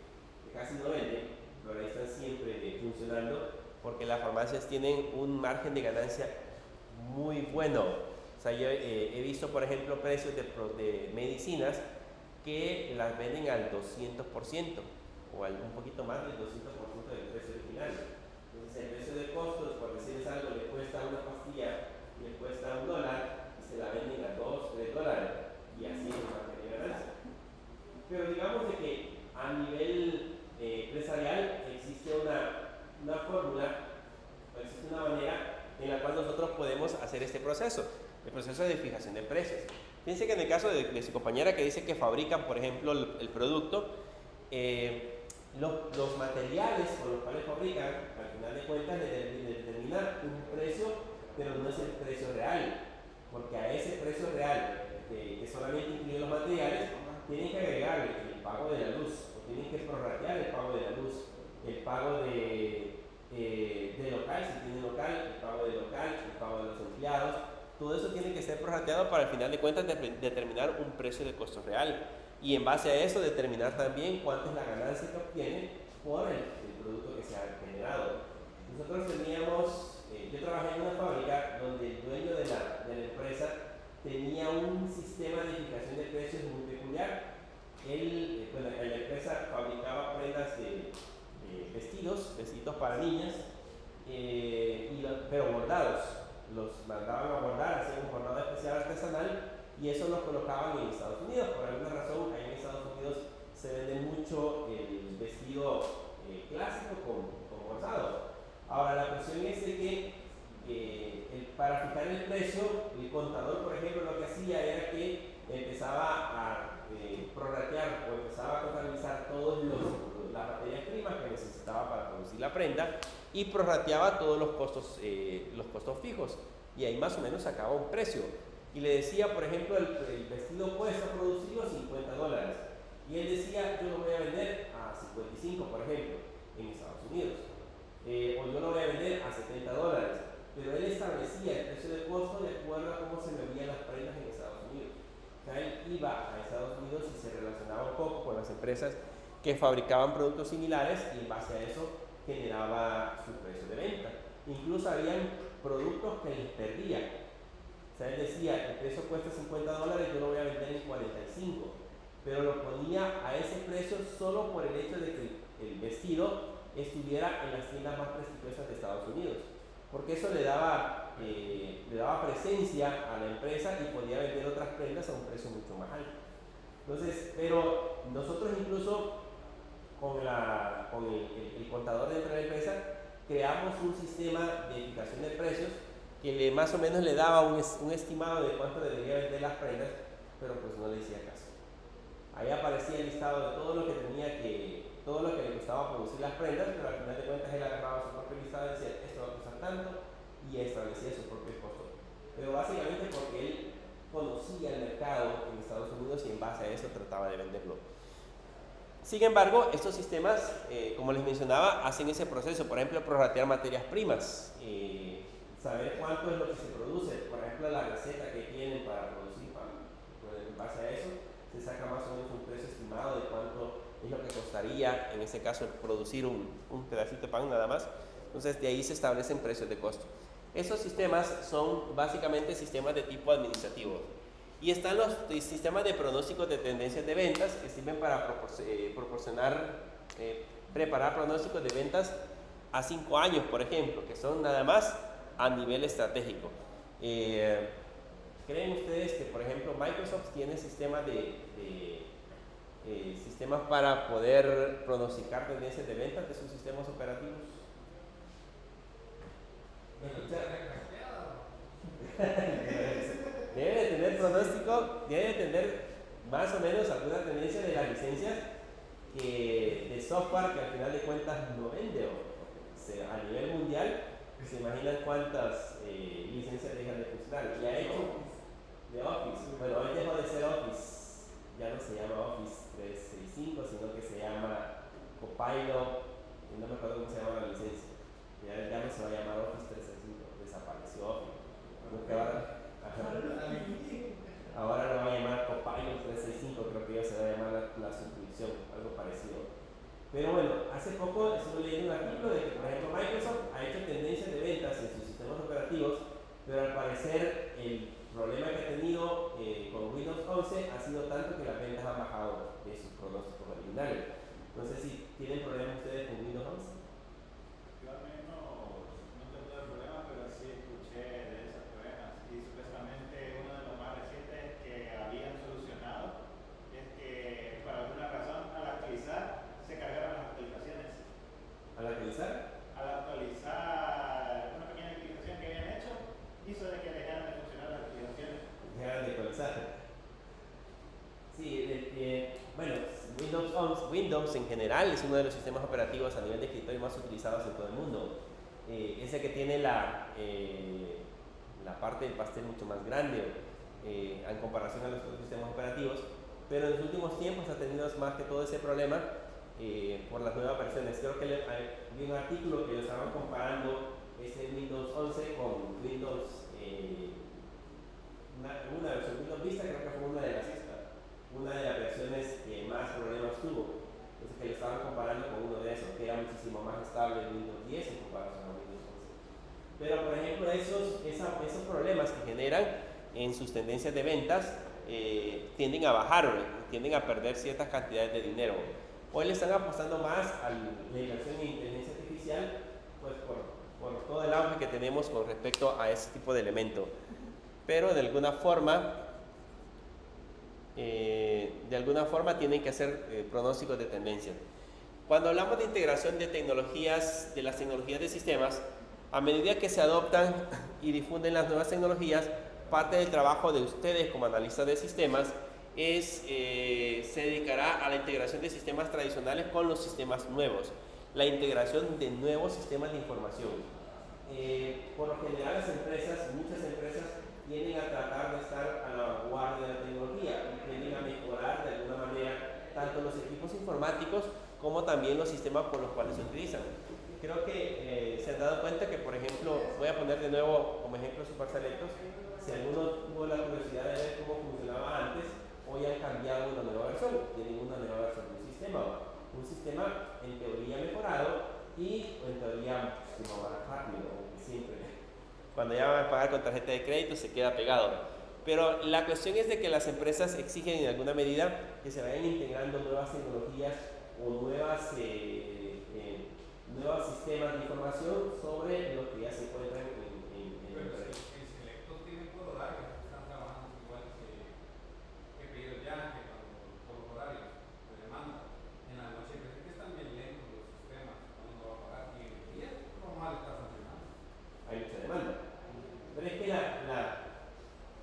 casi no venden, pero ahí están siempre funcionando porque las farmacias tienen un margen de ganancia muy bueno. O sea, yo he visto, por ejemplo, precios de medicinas que las venden al 200% o un poquito más del 200% del precio original. Entonces, el precio de costos, por decirles algo, le cuesta una pastilla, le cuesta $1 y se la venden a $2, $3 y así es el margen de ganancia. Pero digamos de que a nivel empresarial existe una fórmula, existe una manera en la cual nosotros podemos hacer este proceso, el proceso de fijación de precios. Fíjense que en el caso de su compañera que dice que fabrican, por ejemplo, el producto, los materiales con los cuales fabrican, al final de cuentas, determinan un precio, pero no es el precio real, porque a ese precio real, que solamente incluye los materiales, tienen que agregarle el pago de la luz, o tienen que prorratear el pago de la luz, el pago de local, si tiene local, el pago de local, el pago de los empleados. Todo eso tiene que ser prorrateado para al final de cuentas determinar un precio de costo real y en base a eso determinar también cuánto es la ganancia que obtiene por el producto que se ha generado. Nosotros yo trabajé en una fábrica donde el dueño de la empresa tenía un sistema de fijación de precios muy peculiar. La empresa fabricaba prendas de vestidos para niñas, pero bordados. Los mandaban a bordar, hacían un bordado especial artesanal y eso los colocaban en Estados Unidos. Por alguna razón, ahí en Estados Unidos se vende mucho el vestido clásico con bordado. Ahora, la cuestión es de que para fijar el precio, el contador, por ejemplo, lo que hacía era que empezaba a prorratear o empezaba a contabilizar todas las materias primas que necesitaba para producir la prenda y prorrateaba todos los costos fijos y ahí más o menos sacaba un precio y le decía, por ejemplo, el vestido cuesta producirlo $50 y él decía, yo lo voy a vender a 55, por ejemplo, en Estados Unidos, o yo lo voy a vender a $70, pero él establecía el precio de costo de acuerdo a cómo se movían las prendas en Estados Unidos. O sea, él iba a Estados Unidos y se relacionaba un poco con las empresas que fabricaban productos similares y en base a eso generaba su precio de venta. Incluso habían productos que les perdían. O sea, él decía, el precio cuesta $50, yo lo voy a vender en 45, pero lo ponía a ese precio solo por el hecho de que el vestido estuviera en las tiendas más prestigiosas de Estados Unidos, porque eso le daba presencia a la empresa y podía vender otras prendas a un precio mucho más alto. Entonces, pero nosotros incluso con el contador dentro de la empresa creamos un sistema de fijación de precios que más o menos le daba un estimado de cuánto debería vender las prendas, pero pues no le hacía caso. Ahí aparecía el listado de todo lo que le costaba producir las prendas, pero al final de cuentas él agarraba su propio listado y decía, esto va a costar tanto, y establecía sus propios costos. Pero básicamente porque él conocía el mercado en Estados Unidos y en base a eso trataba de venderlo. Sin embargo, estos sistemas, como les mencionaba, hacen ese proceso. Por ejemplo, prorratear materias primas, saber cuánto es lo que se produce. Por ejemplo, la receta que tienen para producir pan, pues en base a eso se saca más o menos un precio estimado de cuánto es lo que costaría, en ese caso, producir un pedacito de pan nada más. Entonces, de ahí se establecen precios de costo. Esos sistemas son básicamente sistemas de tipo administrativo. Y están los sistemas de pronósticos de tendencias de ventas que sirven para preparar pronósticos de ventas a 5 años, por ejemplo, que son nada más a nivel estratégico. ¿Creen ustedes que, por ejemplo, Microsoft tiene sistemas sistemas para poder pronosticar tendencias de ventas de sus sistemas operativos? Debe de tener pronóstico, debe de tener más o menos alguna tendencia de las licencias de software que al final de cuentas no vende. A nivel mundial, se imaginan cuántas licencias dejan de funcionar. Y ha hecho de Office, bueno, hoy dejó de ser Office, ya no se llama Office 365, sino que se llama Copilot, no me acuerdo cómo se llama la licencia. Ya no se va a llamar Office 365, desapareció Office. Ahora lo va a llamar Copilot 365, creo que ya se va a llamar la suscripción, algo parecido. Pero bueno, hace poco estuve leyendo un artículo de que, por ejemplo, Microsoft ha hecho tendencias de ventas en sus sistemas operativos, pero al parecer el problema que ha tenido con Windows 11 ha sido tanto que las ventas han bajado de sus pronósticos originales. No sé si tienen problemas ustedes con Windows 11. Yo al menos no tengo el problema, pero sí escuché de esos problemas. Y supuestamente uno de los más recientes que habían solucionado es que por alguna razón al actualizar se cargaron las actualizaciones. ¿Al actualizar? Al actualizar una pequeña actualización que habían hecho, hizo de que dejaran de funcionar las actualizaciones. Dejaran de actualizar. Sí, bueno, Windows en general es uno de los sistemas operativos a nivel de escritorio más utilizados en todo el mundo. Es el que tiene la parte del pastel mucho más grande en comparación a los otros sistemas operativos, pero en los últimos tiempos ha tenido más que todo ese problema por las nuevas versiones. Creo que vi un artículo que lo estaban comparando ese Windows 11 con Windows, una versión Windows Vista, creo que fue una de las versiones que más problemas tuvo. Entonces que lo estaban comparando con uno de esos, que era muchísimo más estable Windows 10 en comparación a Windows 11. Pero por ejemplo esos problemas que generan en sus tendencias de ventas tienden a bajar, tienden a perder ciertas cantidades de dinero. Hoy le están apostando más a la inversión en inteligencia artificial, pues por todo el auge que tenemos con respecto a ese tipo de elemento. Pero de alguna forma tienen que hacer pronósticos de tendencia. Cuando hablamos de integración de las tecnologías de sistemas, a medida que se adoptan y difunden las nuevas tecnologías, parte del trabajo de ustedes como analistas de sistemas se dedicará a la integración de sistemas tradicionales con los sistemas nuevos, la integración de nuevos sistemas de información. Por lo general muchas empresas tienden a tratar de estar a la vanguardia de la tecnología y tienden a mejorar de alguna manera tanto los equipos informáticos como también los sistemas por los cuales se utilizan. Creo que se han dado cuenta que, por ejemplo, voy a poner de nuevo como ejemplo Super Selectos. Si alguno tuvo la curiosidad de ver cómo funcionaba antes, hoy han cambiado una nueva versión, tienen una nueva versión del sistema. un sistema en teoría mejorado y en teoría muchísimo más rápido, aunque siempre cuando ya van a pagar con tarjeta de crédito se queda pegado. Pero la cuestión es de que las empresas exigen en alguna medida que se vayan integrando nuevas tecnologías o nuevos sistemas de información sobre lo que ya se encuentran en la empresa. El selecto tiene por horarios, están trabajando igual que pedidos ya, que por los horarios de demanda. En la noche parece que están bien lentos los sistemas, cuando va a pagar, y el día normal está funcionando. Hay mucha demanda. Pero es que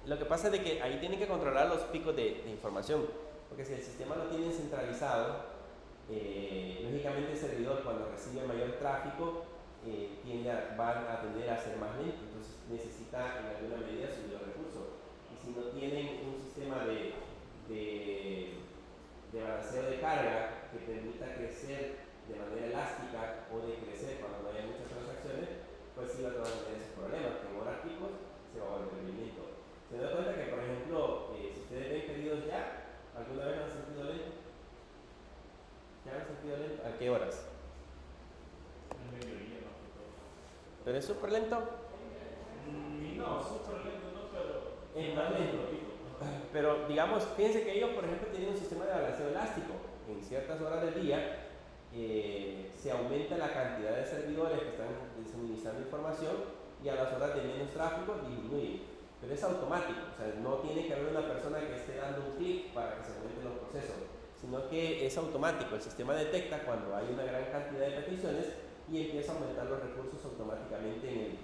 lo que pasa es de que ahí tienen que controlar los picos de información, porque si el sistema lo tienen centralizado, lógicamente el servidor cuando recibe mayor tráfico va a tender a ser más lento, entonces necesita en alguna medida subir los recursos. Y si no tienen un sistema de balanceo de carga que permita crecer de manera elástica o de crecer cuando no haya muchas transacciones, pues sí va a tener esos problemas, que en horas picos se va a volver lento. Se da cuenta que, por ejemplo, si ustedes ven pedidos ya, ¿alguna vez han sentido lento? ¿Ya han sentido lento? ¿A qué horas? ¿Pero es súper lento? No, súper lento no, pero Es más lento. Pero digamos, fíjense que ellos, por ejemplo, tienen un sistema de balanceo elástico. En ciertas horas del día se aumenta la cantidad de servidores que están suministrando información y a las horas de menos tráfico disminuye. Pero es automático, o sea, no tiene que haber una persona que esté dando un clic para que se aumenten los procesos, sino que es automático. El sistema detecta cuando hay una gran cantidad de peticiones y empieza a aumentar los recursos automáticamente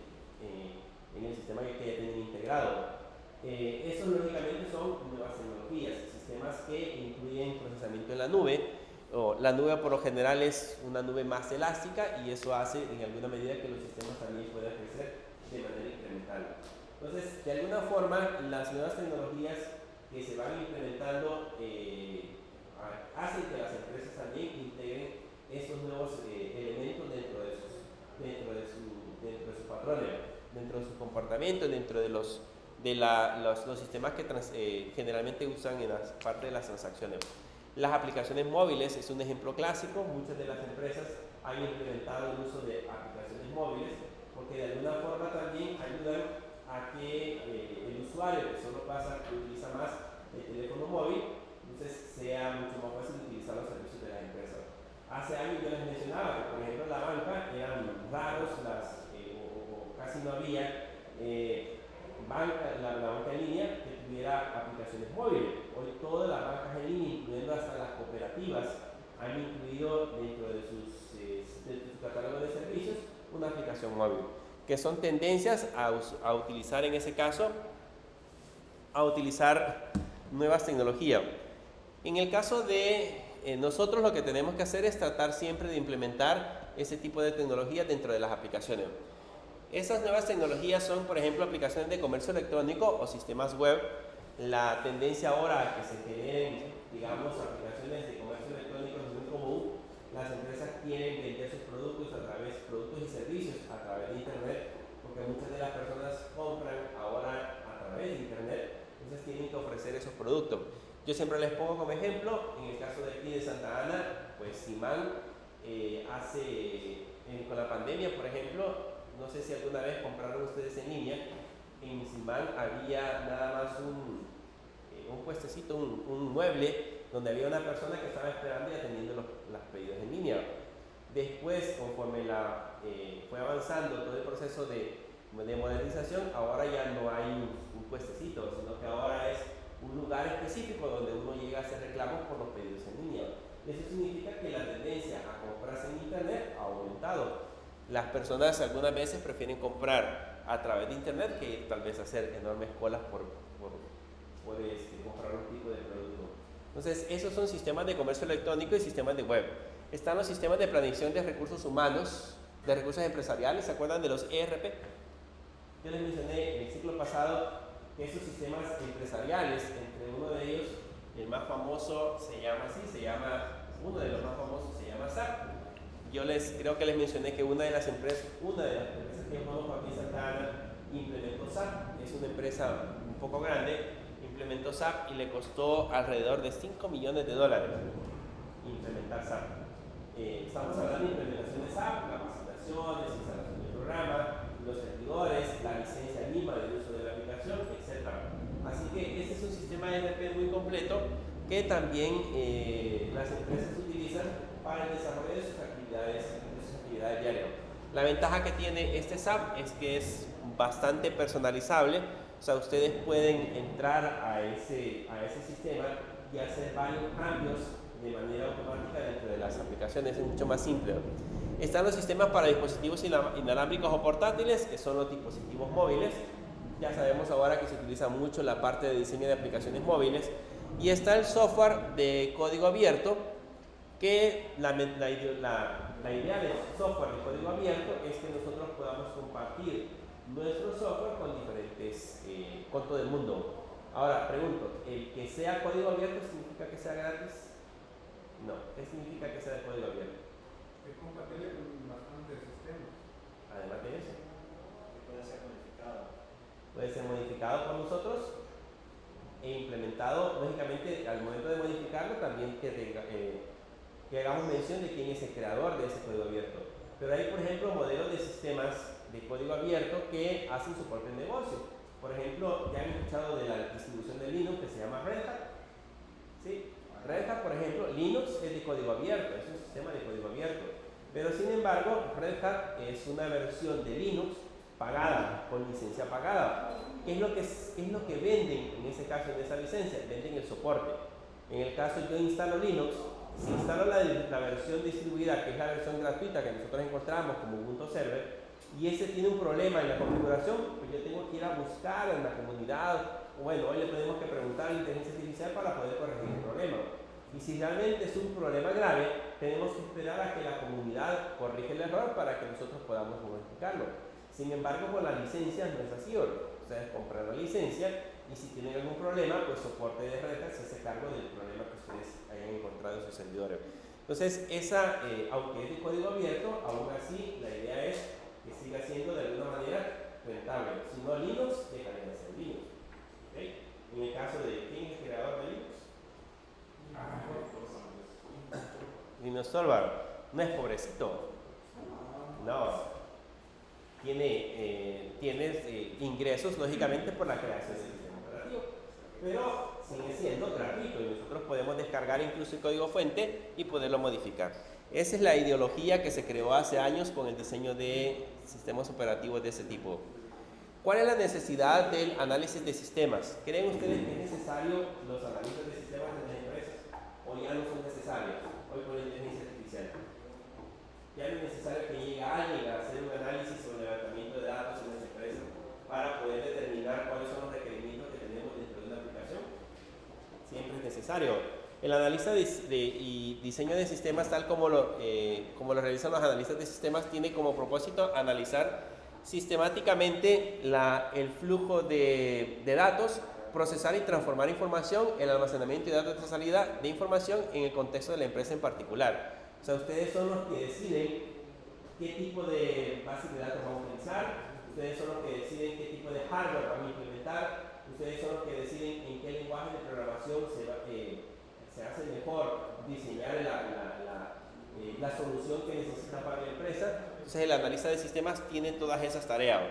en el sistema que ya tienen integrado. Eso lógicamente son nuevas tecnologías, sistemas que incluyen procesamiento en la nube. La nube por lo general es una nube más elástica y eso hace en alguna medida que los sistemas también puedan crecer de manera incremental. Entonces, de alguna forma, las nuevas tecnologías que se van implementando hacen que las empresas también integren estos nuevos elementos dentro de su patrón, dentro de su comportamiento, dentro de los sistemas que generalmente usan en la parte de las transacciones. Las aplicaciones móviles es un ejemplo clásico. Muchas de las empresas han implementado el uso de aplicaciones móviles porque de alguna forma también ayudan a que el usuario que utiliza más el teléfono móvil, entonces sea mucho más fácil utilizar los servicios de las empresas. Hace años yo les mencionaba que, por ejemplo, en la banca eran raros o casi no había la banca en línea que tuviera aplicaciones móviles. Hoy todas las bancas en línea, incluyendo hasta las cooperativas, han incluido dentro de su catálogo de servicios una aplicación móvil, que son tendencias a utilizar en ese caso, a utilizar nuevas tecnologías. En el caso de nosotros, lo que tenemos que hacer es tratar siempre de implementar ese tipo de tecnologías dentro de las aplicaciones. Esas nuevas tecnologías son, por ejemplo, aplicaciones de comercio electrónico o sistemas web. La tendencia ahora a que se generen, digamos, aplicaciones de comercio electrónico es muy común. Las empresas quieren vender sus productos y servicios a través de Internet, porque muchas de las personas compran ahora a través de Internet, entonces tienen que ofrecer esos productos. Yo siempre les pongo como ejemplo, en el caso de aquí de Santa Ana, pues Simán con la pandemia, por ejemplo, no sé si alguna vez compraron ustedes en línea, en Simán había nada más un puestecito, un mueble, donde había una persona que estaba esperando y atendiendo los pedidos en línea. Después, conforme fue avanzando todo el proceso de modernización, ahora ya no hay un puestecito, sino que ahora es un lugar específico donde uno llega a hacer reclamos por los pedidos en línea. Eso significa que la tendencia a comprarse en Internet ha aumentado. Las personas algunas veces prefieren comprar a través de Internet que tal vez hacer enormes colas por comprar un tipo de producto. Entonces, esos son sistemas de comercio electrónico y sistemas de web. Están los sistemas de planificación de recursos humanos, de recursos empresariales. ¿Se acuerdan de los ERP? Yo les mencioné en el ciclo pasado que esos sistemas empresariales, entre uno de ellos, el más famoso uno de los más famosos se llama SAP. Yo creo que les mencioné que una de las empresas que yo conozco aquí en Santa Ana implementó SAP. Es una empresa un poco grande, implementó SAP y le costó alrededor de $5 millones implementar SAP. estamos hablando de implementación de SAP, capacitaciones, instalación del programa, los servidores, la licencia misma del uso de la aplicación, etc. Así que este es un sistema ERP muy completo que también las empresas utilizan para el desarrollo de sus actividades diarias. La ventaja que tiene este SAP es que es bastante personalizable, o sea, ustedes pueden entrar a ese sistema y hacer varios cambios de manera automática dentro de las aplicaciones, es mucho más simple. Están los sistemas para dispositivos inalámbricos o portátiles, que son los dispositivos móviles. Ya sabemos ahora que se utiliza mucho la parte de diseño de aplicaciones móviles. Y está el software de código abierto, que la idea del software de código abierto es que nosotros podamos compartir nuestro software con todo el mundo. Ahora, pregunto, ¿el que sea código abierto significa que sea gratis? No. ¿Qué significa que sea de código abierto? Es compatible con bastantes sistemas. Además de eso, Que puede ser modificado. puede ser modificado por nosotros e implementado, lógicamente, al momento de modificarlo también que hagamos mención de quién es el creador de ese código abierto. Pero hay, por ejemplo, modelos de sistemas de código abierto que hacen su propio negocio. Por ejemplo, ya han escuchado de la distribución de Linux que se llama Red Hat. ¿Sí? Red Hat, por ejemplo, Linux es de código abierto, es un sistema de código abierto. Pero sin embargo, Red Hat es una versión de Linux pagada, con licencia pagada. ¿Qué es lo que venden en ese caso, en esa licencia? Venden el soporte. En el caso yo instalo Linux, si instalo la versión distribuida, que es la versión gratuita que nosotros encontramos como Ubuntu Server, y ese tiene un problema en la configuración, pues yo tengo que ir a buscar en la comunidad, o bueno, hoy le tenemos que preguntar a la inteligencia artificial para poder corregir el problema. Y si realmente es un problema grave, tenemos que esperar a que la comunidad corrija el error para que nosotros podamos modificarlo. Sin embargo, con la licencia no es así. Ustedes compran la licencia y si tienen algún problema, pues soporte de Red Hat se hace cargo del problema que ustedes hayan encontrado en sus servidores. Entonces, aunque es de código abierto, aún así la idea es que siga siendo de alguna manera rentable. Si no Linux, dejaría de ser Linux. ¿Okay? En el caso de quién es el creador de Linux, Linus Torvald, no es pobrecito, no. Tiene ingresos lógicamente por la creación del sistema operativo, pero sigue siendo gratuito y nosotros podemos descargar incluso el código fuente y poderlo modificar. Esa es la ideología que se creó hace años con el diseño de sistemas operativos de ese tipo. ¿Cuál es la necesidad del análisis de sistemas? ¿Creen ustedes que es necesario los análisis de sistemas en las empresas o ya no son necesarios hoy con la inteligencia artificial? Ya no es necesario que llegue alguien a hacer un análisis o levantamiento de datos en las empresas para poder determinar cuáles son los requerimientos que tenemos dentro de una aplicación. Siempre es necesario. El analista y diseño de sistemas, tal como lo realizan los analistas de sistemas, tiene como propósito analizar sistemáticamente el flujo de datos, procesar y transformar información, el almacenamiento y datos de salida de información en el contexto de la empresa en particular. O sea, ustedes son los que deciden qué tipo de base de datos vamos a utilizar, ustedes son los que deciden qué tipo de hardware vamos a implementar, ustedes son los que deciden en qué lenguaje de programación se hace mejor diseñar la solución que necesita para la empresa. Entonces el analista de sistemas tiene todas esas tareas.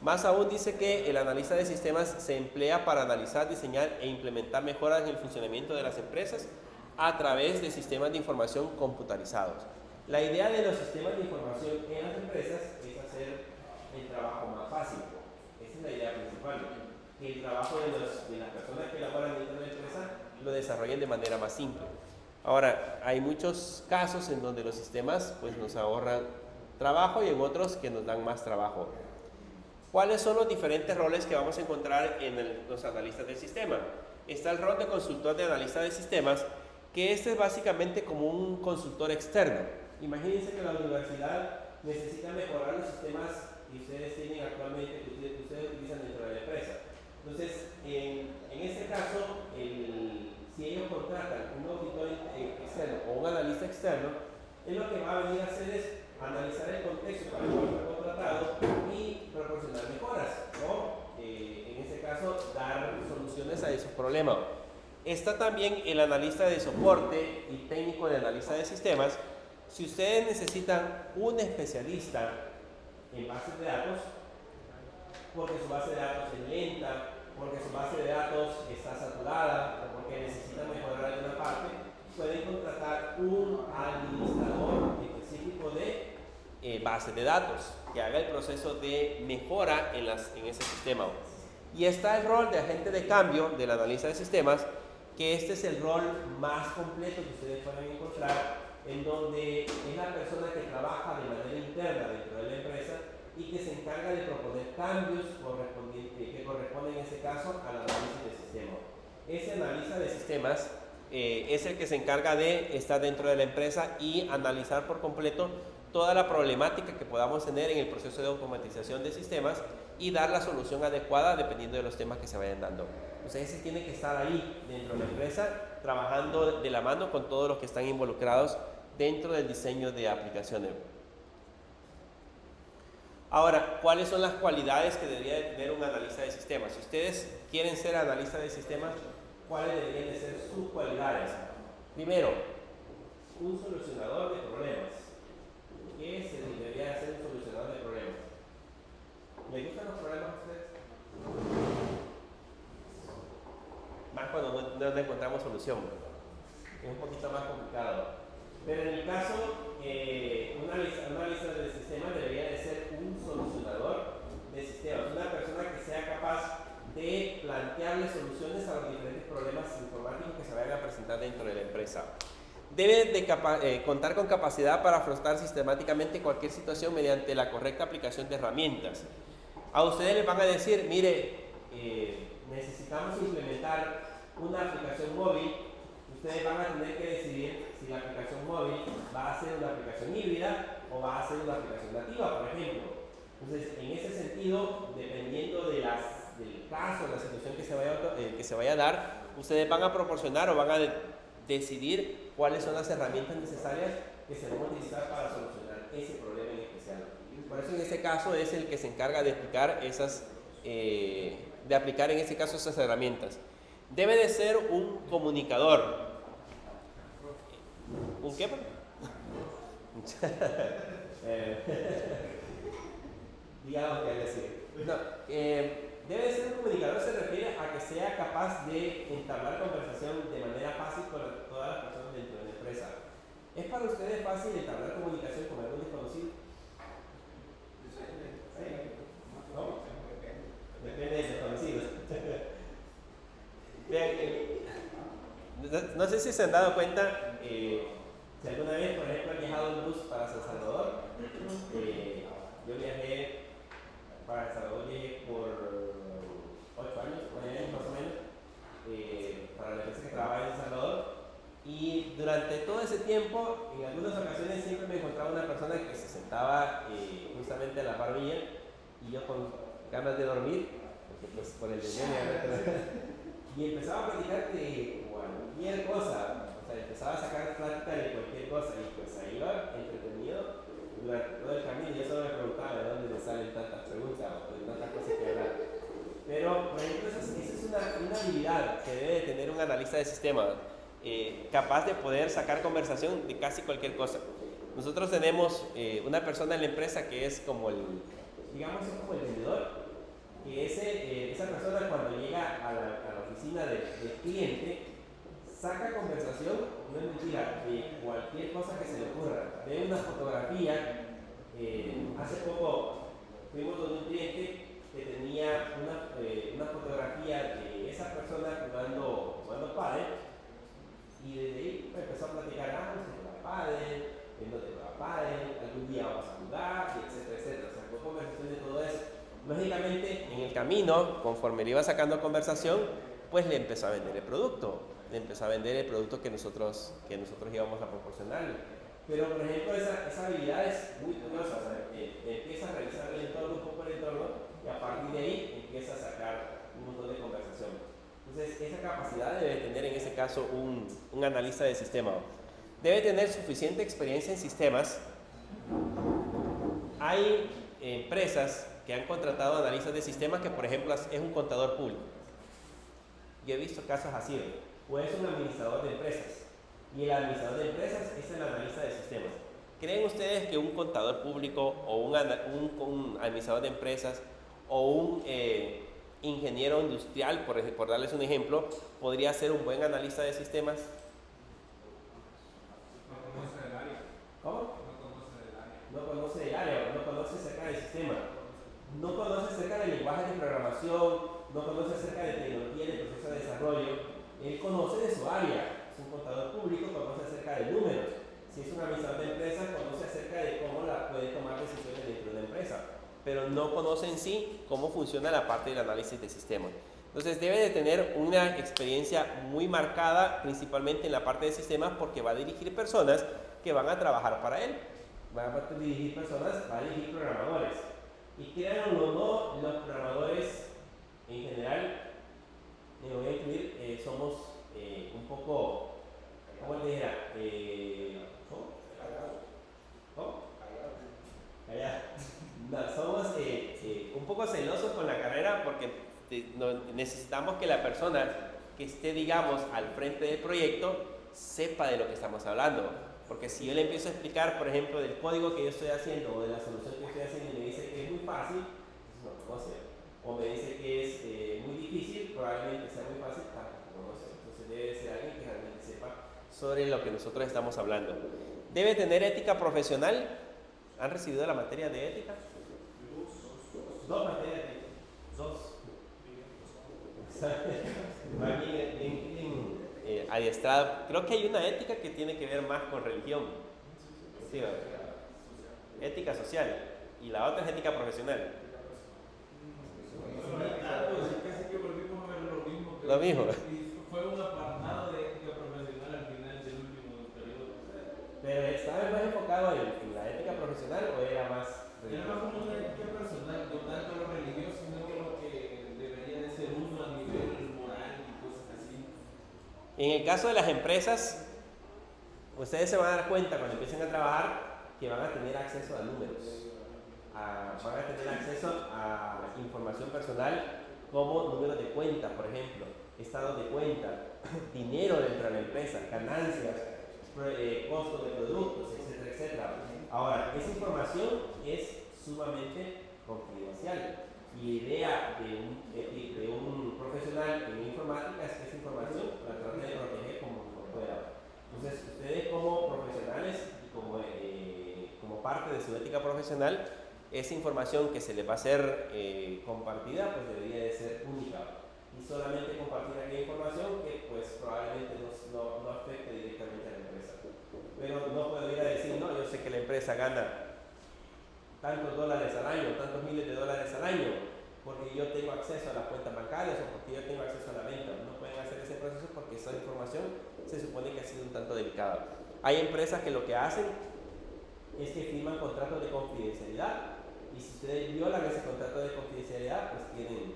Más aún dice que el analista de sistemas se emplea para analizar, diseñar e implementar mejoras en el funcionamiento de las empresas a través de sistemas de información computarizados. La idea de los sistemas de información en las empresas es hacer el trabajo más fácil. Esa es la idea principal. Que el trabajo de las personas que laboran dentro de la empresa lo desarrollen de manera más simple. Ahora, hay muchos casos en donde los sistemas pues, nos ahorran trabajo y en otros que nos dan más trabajo. ¿Cuáles son los diferentes roles que vamos a encontrar en los analistas del sistema? Está el rol de consultor de analista de sistemas, que este es básicamente como un consultor externo. Imagínense que la universidad necesita mejorar los sistemas que ustedes tienen actualmente, que ustedes utilizan dentro de la empresa. Entonces, en este caso, si ellos contratan un auditor externo o un analista externo, él lo que va a venir a hacer es analizar el contexto para el cual fue contratado y proporcionar mejoras, ¿no? En este caso, dar soluciones a esos problemas. Está también el analista de soporte y técnico de analista de sistemas. si ustedes necesitan un especialista en bases de datos, porque su base de datos es lenta, porque su base de datos está saturada o porque necesita mejorar alguna parte, pueden contratar un administrador específico de bases de datos que haga el proceso de mejora en ese sistema. Y está el rol de agente de cambio del analista de sistemas, que este es el rol más completo que ustedes pueden encontrar, en donde es la persona que trabaja de manera interna dentro de la empresa y que se encarga de proponer cambios que corresponden en este caso al análisis de sistemas. Ese analista de sistemas es el que se encarga de estar dentro de la empresa y analizar por completo toda la problemática que podamos tener en el proceso de automatización de sistemas y dar la solución adecuada dependiendo de los temas que se vayan dando. Ustedes tienen que estar ahí dentro de la empresa trabajando de la mano con todos los que están involucrados dentro del diseño de aplicaciones. Ahora, ¿cuáles son las cualidades que debería de tener un analista de sistemas? Si ustedes quieren ser analista de sistemas, ¿cuáles deberían de ser sus cualidades? Primero, un solucionador de problemas. ¿Qué se debería hacer un solucionador de problemas? ¿Les gustan los problemas a ustedes? Más cuando no encontramos solución. Es un poquito más complicado. Pero en el caso, un analista de sistemas debería de ser un solucionador de sistemas, una persona que sea capaz de plantearle soluciones a los diferentes problemas informáticos que se vayan a presentar dentro de la empresa. Debe de contar con capacidad para afrontar sistemáticamente cualquier situación mediante la correcta aplicación de herramientas. A ustedes les van a decir, mire, necesitamos implementar una aplicación móvil. Ustedes van a tener que decidir si la aplicación móvil va a ser una aplicación híbrida o va a ser una aplicación nativa, por ejemplo. Entonces, en ese sentido, dependiendo del caso, la situación que se vaya a dar, ustedes van a proporcionar o van a decidir cuáles son las herramientas necesarias que se van a utilizar para solucionar ese problema en especial. Por eso, en este caso, es el que se encarga de aplicar en este caso esas herramientas. Debe de ser un comunicador. ¿Un qué? Digamos que decir. No, debe de ser un comunicador, se refiere a que sea capaz de entablar conversación de manera fácil con todas las personas dentro de la empresa. ¿Es para ustedes fácil entablar comunicación con algún desconocido? ¿No? Depende de desconocidos. Vean, no sé si se han dado cuenta, si alguna vez, por ejemplo, han viajado en bus para San Salvador. Yo viajé para San Salvador, llegué por 8 años, 9 años más o menos, para la empresa que trabajaba en San Salvador. Y durante todo ese tiempo, en algunas ocasiones siempre me encontraba una persona que se sentaba justamente a la par mía y yo con ganas de dormir, porque pues por el deseo y empezaba a platicar de cualquier cosa, o sea, empezaba a sacar plática de cualquier cosa y pues ahí iba entretenido durante todo el camino. Yo solo me preguntaba de dónde me salen tantas preguntas o de tantas cosas que hablar. Pero, por ejemplo, esa es una habilidad que debe de tener un analista de sistemas, capaz de poder sacar conversación de casi cualquier cosa. Nosotros tenemos una persona en la empresa que es como el vendedor, que esa persona cuando llega a la oficina del cliente saca conversación, no es mentira, de cualquier cosa que se le ocurra. Ve una fotografía, hace poco fuimos con un cliente que tenía una fotografía de esa persona jugando pádel, y desde ahí empezó a platicar, se juega pádel, en dónde juega pádel, algún día vamos a jugar, etcétera, etcétera. Sacó conversación de todo eso. Lógicamente, en el camino, conforme le iba sacando conversación, pues le empezó a vender el producto. Le empezó a vender el producto que nosotros íbamos a proporcionarle. Pero, por ejemplo, esa habilidad es muy curiosa. O sea, empieza a revisar el entorno, un poco el entorno, y a partir de ahí empieza a sacar un montón de conversación. Entonces, esa capacidad debe tener en ese caso un analista de sistema. Debe tener suficiente experiencia en sistemas. Hay empresas que han contratado analistas de sistemas que, por ejemplo, es un contador público. Yo he visto casos así, o es un administrador de empresas, y el administrador de empresas es el analista de sistemas. ¿Creen ustedes que un contador público o un administrador de empresas o un ingeniero industrial, por darles un ejemplo, podría ser un buen analista de sistemas? No conoce el área. ¿Cómo? No conoce el área. No conoce el área, no conoce acerca del sistema, no conoce acerca del lenguaje de programación, no conoce acerca de tecnología, de proceso de desarrollo. Él conoce de su área. Es un contador público, conoce acerca de números. Si es un administrador de empresas, conoce acerca de cómo puede tomar decisiones dentro de una empresa, pero no conoce en sí cómo funciona la parte del análisis de sistemas. Entonces debe de tener una experiencia muy marcada, principalmente en la parte de sistemas, porque va a dirigir personas que van a trabajar para él. Va a dirigir personas, va a dirigir programadores. Y créanlo o no, los programadores en general, me voy a incluir, somos un poco, ¿cómo te dijera? ¿Cómo? Callado. No, somos un poco celosos con la carrera porque necesitamos que la persona que esté, digamos, al frente del proyecto sepa de lo que estamos hablando. Porque si yo le empiezo a explicar, por ejemplo, del código que yo estoy haciendo o de la solución que estoy haciendo y me dice que es muy fácil, pues no conoce. O me dice que es muy difícil, probablemente sea muy fácil, tampoco conoce. Entonces debe ser alguien que realmente sepa sobre lo que nosotros estamos hablando. Debe tener ética profesional. ¿Han recibido la materia de ética? Dos materias de ética. Dos. Va bien adiestrado. Creo que hay una ética que tiene que ver más con religión. Sí, ética social. Y la otra es ética profesional. Casi que volvimos a ver lo mismo. Lo mismo. Y fue un apartado de ética profesional al final del último periodo. Pero ¿estaba más enfocado en la ética profesional o era más Era más como una ética personal, no tanto lo religioso, sino que lo que debería de ser uno a nivel moral y cosas así. En el caso de las empresas, ustedes se van a dar cuenta cuando empiecen a trabajar que van a tener acceso a números, van a tener acceso a información personal como números de cuenta, por ejemplo, estados de cuenta, dinero dentro de la empresa, ganancias, costos de productos, etcétera, etcétera. Ahora, esa información es sumamente confidencial. Y la idea de un profesional en informática es que esa información la trate de proteger como pueda. Entonces, ustedes como profesionales y como parte de su ética profesional, esa información que se les va a ser compartida, pues debería de ser única. Y solamente compartir aquella información que pues probablemente no afecte directamente a la empresa. Pero no puedo ir a decir, no, yo sé que la empresa gana tantos dólares al año, tantos miles de dólares al año, porque yo tengo acceso a las cuentas bancarias o porque yo tengo acceso a la venta. No pueden hacer ese proceso porque esa información se supone que ha sido un tanto delicada. Hay empresas que lo que hacen es que firman contratos de confidencialidad y si ustedes violan ese contrato de confidencialidad, pues tienen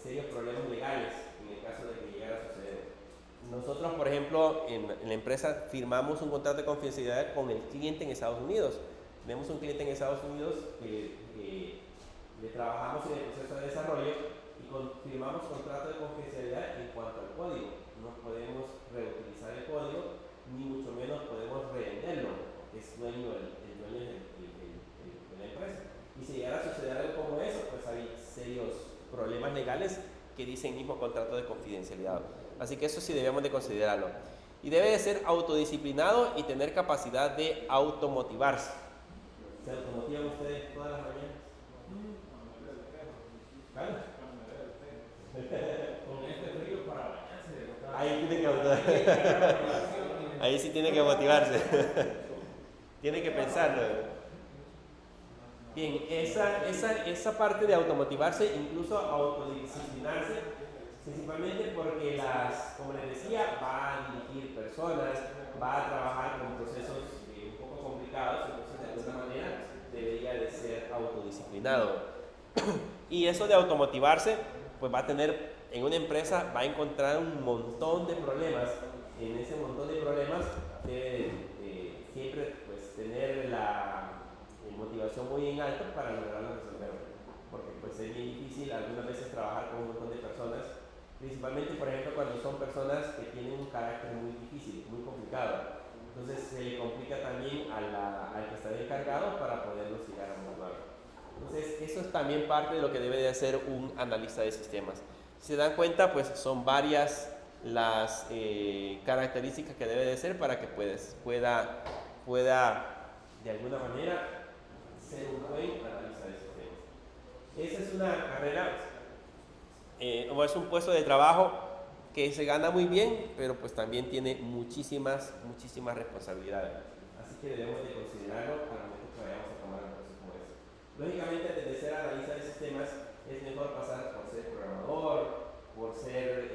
serios problemas legales en el caso de que llegara a suceder. Nosotros, por ejemplo, en la empresa firmamos un contrato de confidencialidad con el cliente en Estados Unidos. Tenemos un cliente en Estados Unidos que le trabajamos en el proceso de desarrollo y firmamos contrato de confidencialidad en cuanto al código. No podemos reutilizar el código, ni mucho menos podemos revenderlo, porque es dueño el dueño de la empresa. Y si llegara a suceder algo como eso, pues hay serios problemas legales que dice el mismo contrato de confidencialidad. Así que eso sí debemos de considerarlo. Y debe de ser autodisciplinado y tener capacidad de automotivarse. ¿Se automotivan ustedes todas las mañanas? ¿Claro? Con este frío para bañarse. Ahí tiene que ahí sí tiene que motivarse. Tiene que pensarlo. Bien, esa parte de automotivarse, incluso autodisciplinarse, principalmente porque como les decía, va a dirigir personas, va a trabajar con procesos un poco complicados, entonces de alguna manera debería de ser autodisciplinado. Y eso de automotivarse, pues va a tener, en una empresa va a encontrar un montón de problemas. En ese montón de problemas debe siempre pues tener la motivación muy en alto para lograrlo resolver. Porque pues es bien difícil algunas veces trabajar con un montón de personas, principalmente por ejemplo cuando son personas que tienen un carácter muy difícil, muy complicado. Entonces se le complica también al que está encargado para poderlo llegar a homologar. Entonces eso es también parte de lo que debe de hacer un analista de sistemas. Si se dan cuenta, pues son varias las características que debe de ser para que pueda de alguna manera ser un buen analista de sistemas. Esa es una carrera o es un puesto de trabajo que se gana muy bien, pero pues también tiene muchísimas responsabilidades. Así que debemos de considerarlo al momento que vayamos a tomar un puesto como ese. Lógicamente, antes de ser analista de sistemas, es mejor pasar por ser programador, por ser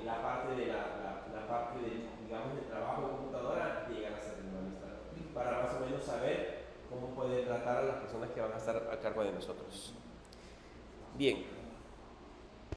la parte digamos, del trabajo de computadora, y llegar a ser analista, para más o menos saber cómo poder tratar a las personas que van a estar a cargo de nosotros. Bien.